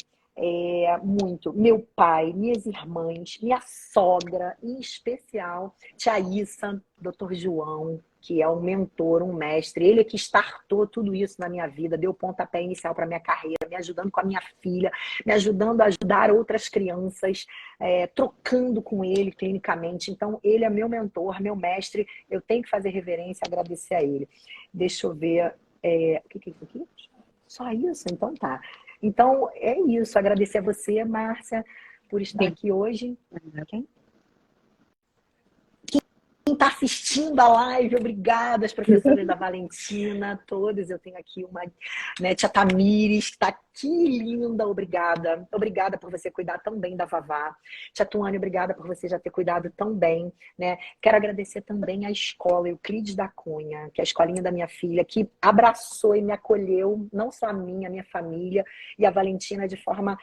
Muito. Meu pai, minhas irmãs, minha sogra, em especial, tia Issa, doutor João, que é um mentor, um mestre. Ele é que startou tudo isso na minha vida, deu pontapé inicial para minha carreira, me ajudando com a minha filha, me ajudando a ajudar outras crianças, trocando com ele clinicamente. Então, ele é meu mentor, meu mestre. Eu tenho que fazer reverência e agradecer a ele. Deixa eu ver. O que é isso aqui? Só isso? Então tá. Então, é isso. Agradecer a você, Márcia, por estar aqui hoje. Quem está assistindo a live, obrigada, as professoras da Valentina, todas. Eu tenho aqui uma, né, tia Tamires, que está aqui, linda, obrigada. Obrigada por você cuidar tão bem da Vavá. Tia Tuane, obrigada por você já ter cuidado tão bem, né? Quero agradecer também à escola Euclides da Cunha, que é a escolinha da minha filha, que abraçou e me acolheu, não só a minha família, e a Valentina de forma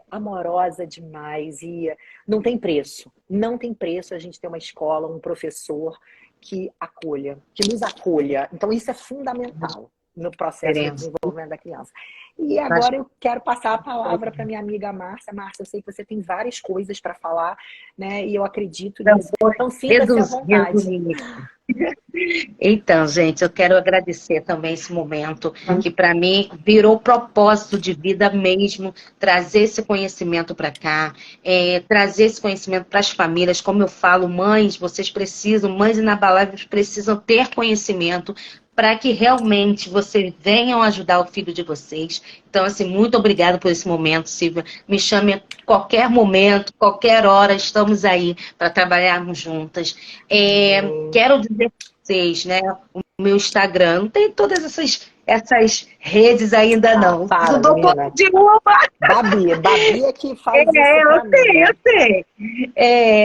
amorosa demais. E não tem preço. Não tem preço a gente ter uma escola, um professor que acolha, que nos acolha. Então, isso é fundamental no processo de desenvolvimento da criança. E agora eu quero passar a palavra para minha amiga Márcia. Márcia, eu sei que você tem várias coisas para falar, né? E eu acredito nisso. Então, sinta-se à vontade. Então, gente, eu quero agradecer também esse momento, que para mim virou propósito de vida mesmo, trazer esse conhecimento para cá, trazer esse conhecimento para as famílias. Como eu falo, mães, vocês precisam, mães inabaláveis precisam ter conhecimento para que realmente vocês venham ajudar o filho de vocês. Então, assim, muito obrigada por esse momento, Silvia. Me chame a qualquer momento, qualquer hora, estamos aí para trabalharmos juntas. Quero dizer para vocês, né, o meu Instagram, não tem todas essas redes ainda não. Para, doutor de uma. Babi é que faz isso pra mim. Eu sei.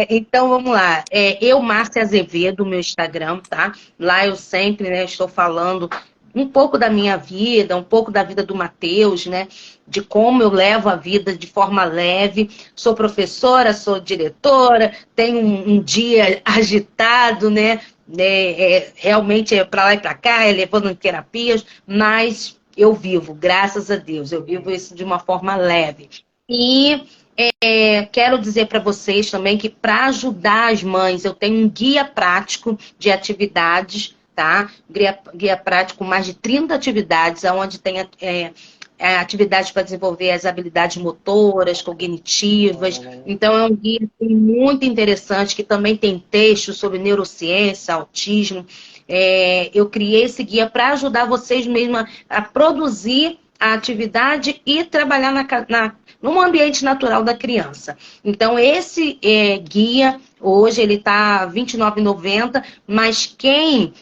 Então, vamos lá. Eu, Márcia Azevedo, meu Instagram, tá? Lá eu sempre, né, estou falando um pouco da minha vida, um pouco da vida do Matheus, né? De como eu levo a vida de forma leve. Sou professora, sou diretora, tenho um dia agitado, né? Realmente é para lá e para cá, levando em terapias, mas eu vivo, graças a Deus, eu vivo isso de uma forma leve. E quero dizer para vocês também que para ajudar as mães, eu tenho um guia prático de atividades, tá? Guia prático, mais de 30 atividades, onde tem atividades para desenvolver as habilidades motoras, cognitivas. Então, é um guia muito interessante, que também tem textos sobre neurociência, autismo. Eu criei esse guia para ajudar vocês mesmo a produzir a atividade e trabalhar no ambiente natural da criança. Então, esse guia, hoje, ele está R$ 29,90, mas quem...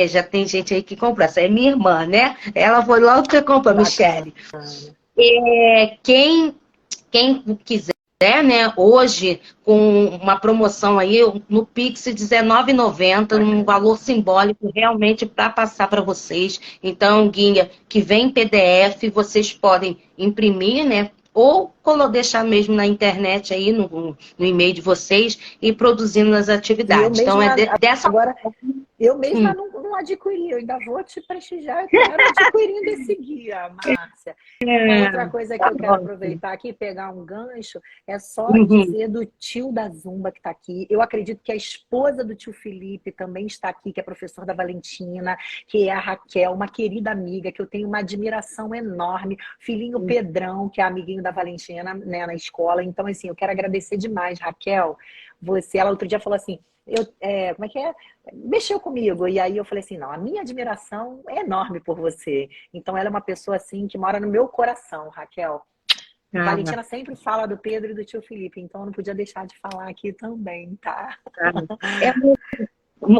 já tem gente aí que comprou. Essa é minha irmã, né? Ela foi logo que comprou, Michele. Quem quiser, né? Hoje, com uma promoção aí, no Pix, R$19,90, um valor simbólico realmente para passar para vocês. Então, guia que vem em PDF, vocês podem imprimir, né? Ou deixar mesmo na internet aí, no e-mail de vocês, e produzindo as atividades. Então, dessa... Agora, eu mesma não adquiri, eu ainda vou te prestigiar, eu quero adquirindo esse guia, Márcia. Uma outra coisa que eu quero aproveitar aqui, pegar um gancho, é só dizer do tio da Zumba que está aqui. Eu acredito que a esposa do tio Felipe também está aqui, que é professor da Valentina, que é a Raquel, uma querida amiga, que eu tenho uma admiração enorme. Filhinho Pedrão, que é amiguinho da Valentina, né, na escola. Então, assim, eu quero agradecer demais, Raquel. Ela outro dia falou assim, como é que é? Mexeu comigo. E aí eu falei assim, não, a minha admiração é enorme por você. Então ela é uma pessoa assim que mora no meu coração, Raquel. Valentina sempre fala do Pedro e do tio Felipe, então eu não podia deixar de falar aqui também, tá?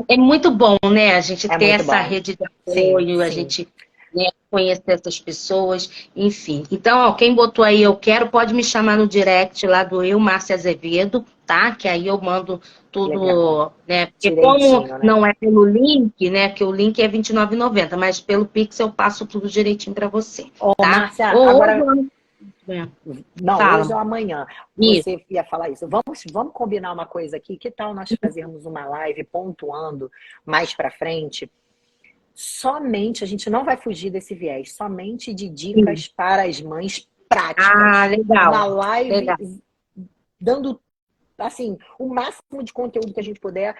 É muito bom, né? A gente ter essa bom. rede de apoio, a gente, né, conhecer essas pessoas, enfim. Então, quem botou aí eu quero, pode me chamar no direct lá do Márcia Azevedo, tá? Que aí eu mando tudo, legal, né? Porque como, né, não é pelo link, né? Porque o link é R$29,90, mas pelo Pix eu passo tudo direitinho para você. Tá? Márcia, Não, Fala. hoje ou amanhã. Isso. Você ia falar isso. Vamos combinar uma coisa aqui. Que tal nós fazermos uma live pontuando mais pra frente? Somente, a gente não vai fugir desse viés, somente de dicas para as mães práticas. Ah, legal. Uma live Legal. dando, assim, o máximo de conteúdo que a gente puder.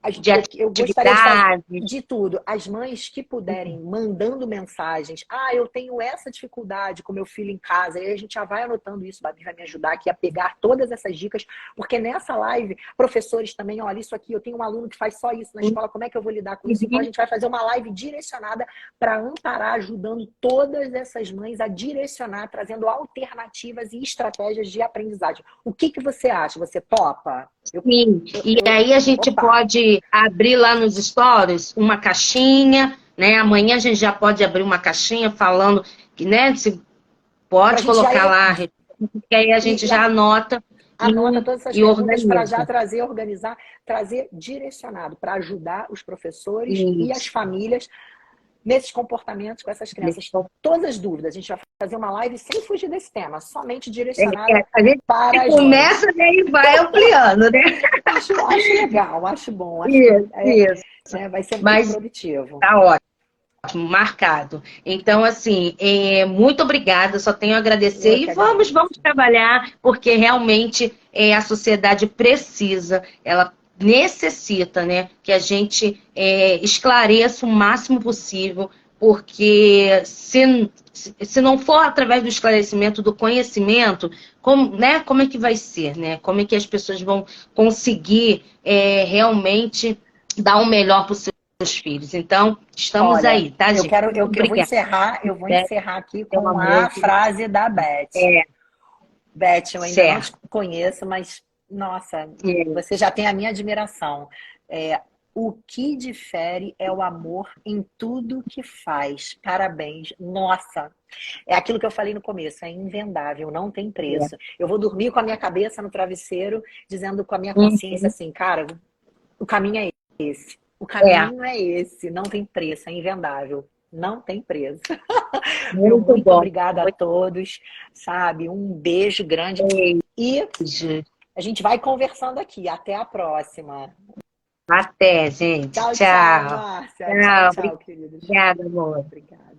Eu gostaria de Atividade. fazer de tudo. As mães que puderem, mandando mensagens. Ah, eu tenho essa dificuldade com meu filho em casa. Aí a gente já vai anotando isso. Babi vai me ajudar aqui a pegar todas essas dicas. Porque nessa live, professores também, olha, isso aqui, eu tenho um aluno que faz só isso na escola, como é que eu vou lidar com isso? Então a gente vai fazer uma live direcionada para amparar, ajudando todas essas mães a direcionar, trazendo alternativas e estratégias de aprendizagem. O que você acha? Você topa? Sim, e aí a gente pode abrir lá nos stories uma caixinha, né? Amanhã a gente já pode abrir uma caixinha falando que, né? Se pode colocar lá, que aí a gente já anota todas essas e perguntas para organiza. já organizar, trazer direcionado para ajudar os professores e as famílias nesses comportamentos com essas crianças. Todas as dúvidas, a gente vai fazer uma live sem fugir desse tema, somente direcionada A gente para as começa e vai ampliando, né? Acho legal, acho bom. Isso. Né, vai ser muito produtivo. Tá ótimo, marcado. Então, assim, muito obrigada, só tenho a agradecer e vamos trabalhar, porque realmente a sociedade precisa, ela necessita, né, que a gente esclareça o máximo possível, porque se não for através do esclarecimento, do conhecimento, como é que vai ser, né? Como é que as pessoas vão conseguir realmente dar o melhor para os seus filhos? Então, estamos aí, tá, gente? Eu vou encerrar aqui com a frase da Beth. Beth, eu ainda não te conheço, mas, nossa, você já tem a minha admiração. O que difere é o amor em tudo que faz. Parabéns. Nossa, é aquilo que eu falei no começo, é invendável, não tem preço. Eu vou dormir com a minha cabeça no travesseiro, dizendo com a minha consciência assim, cara, o caminho é esse. O caminho é esse, não tem preço, é invendável. Não tem preço. Muito obrigada a todos, sabe? Um beijo grande. E a gente vai conversando aqui. Até a próxima. Até, gente. Tchau, Márcia. Tchau, queridos. Obrigada, amor. Obrigada.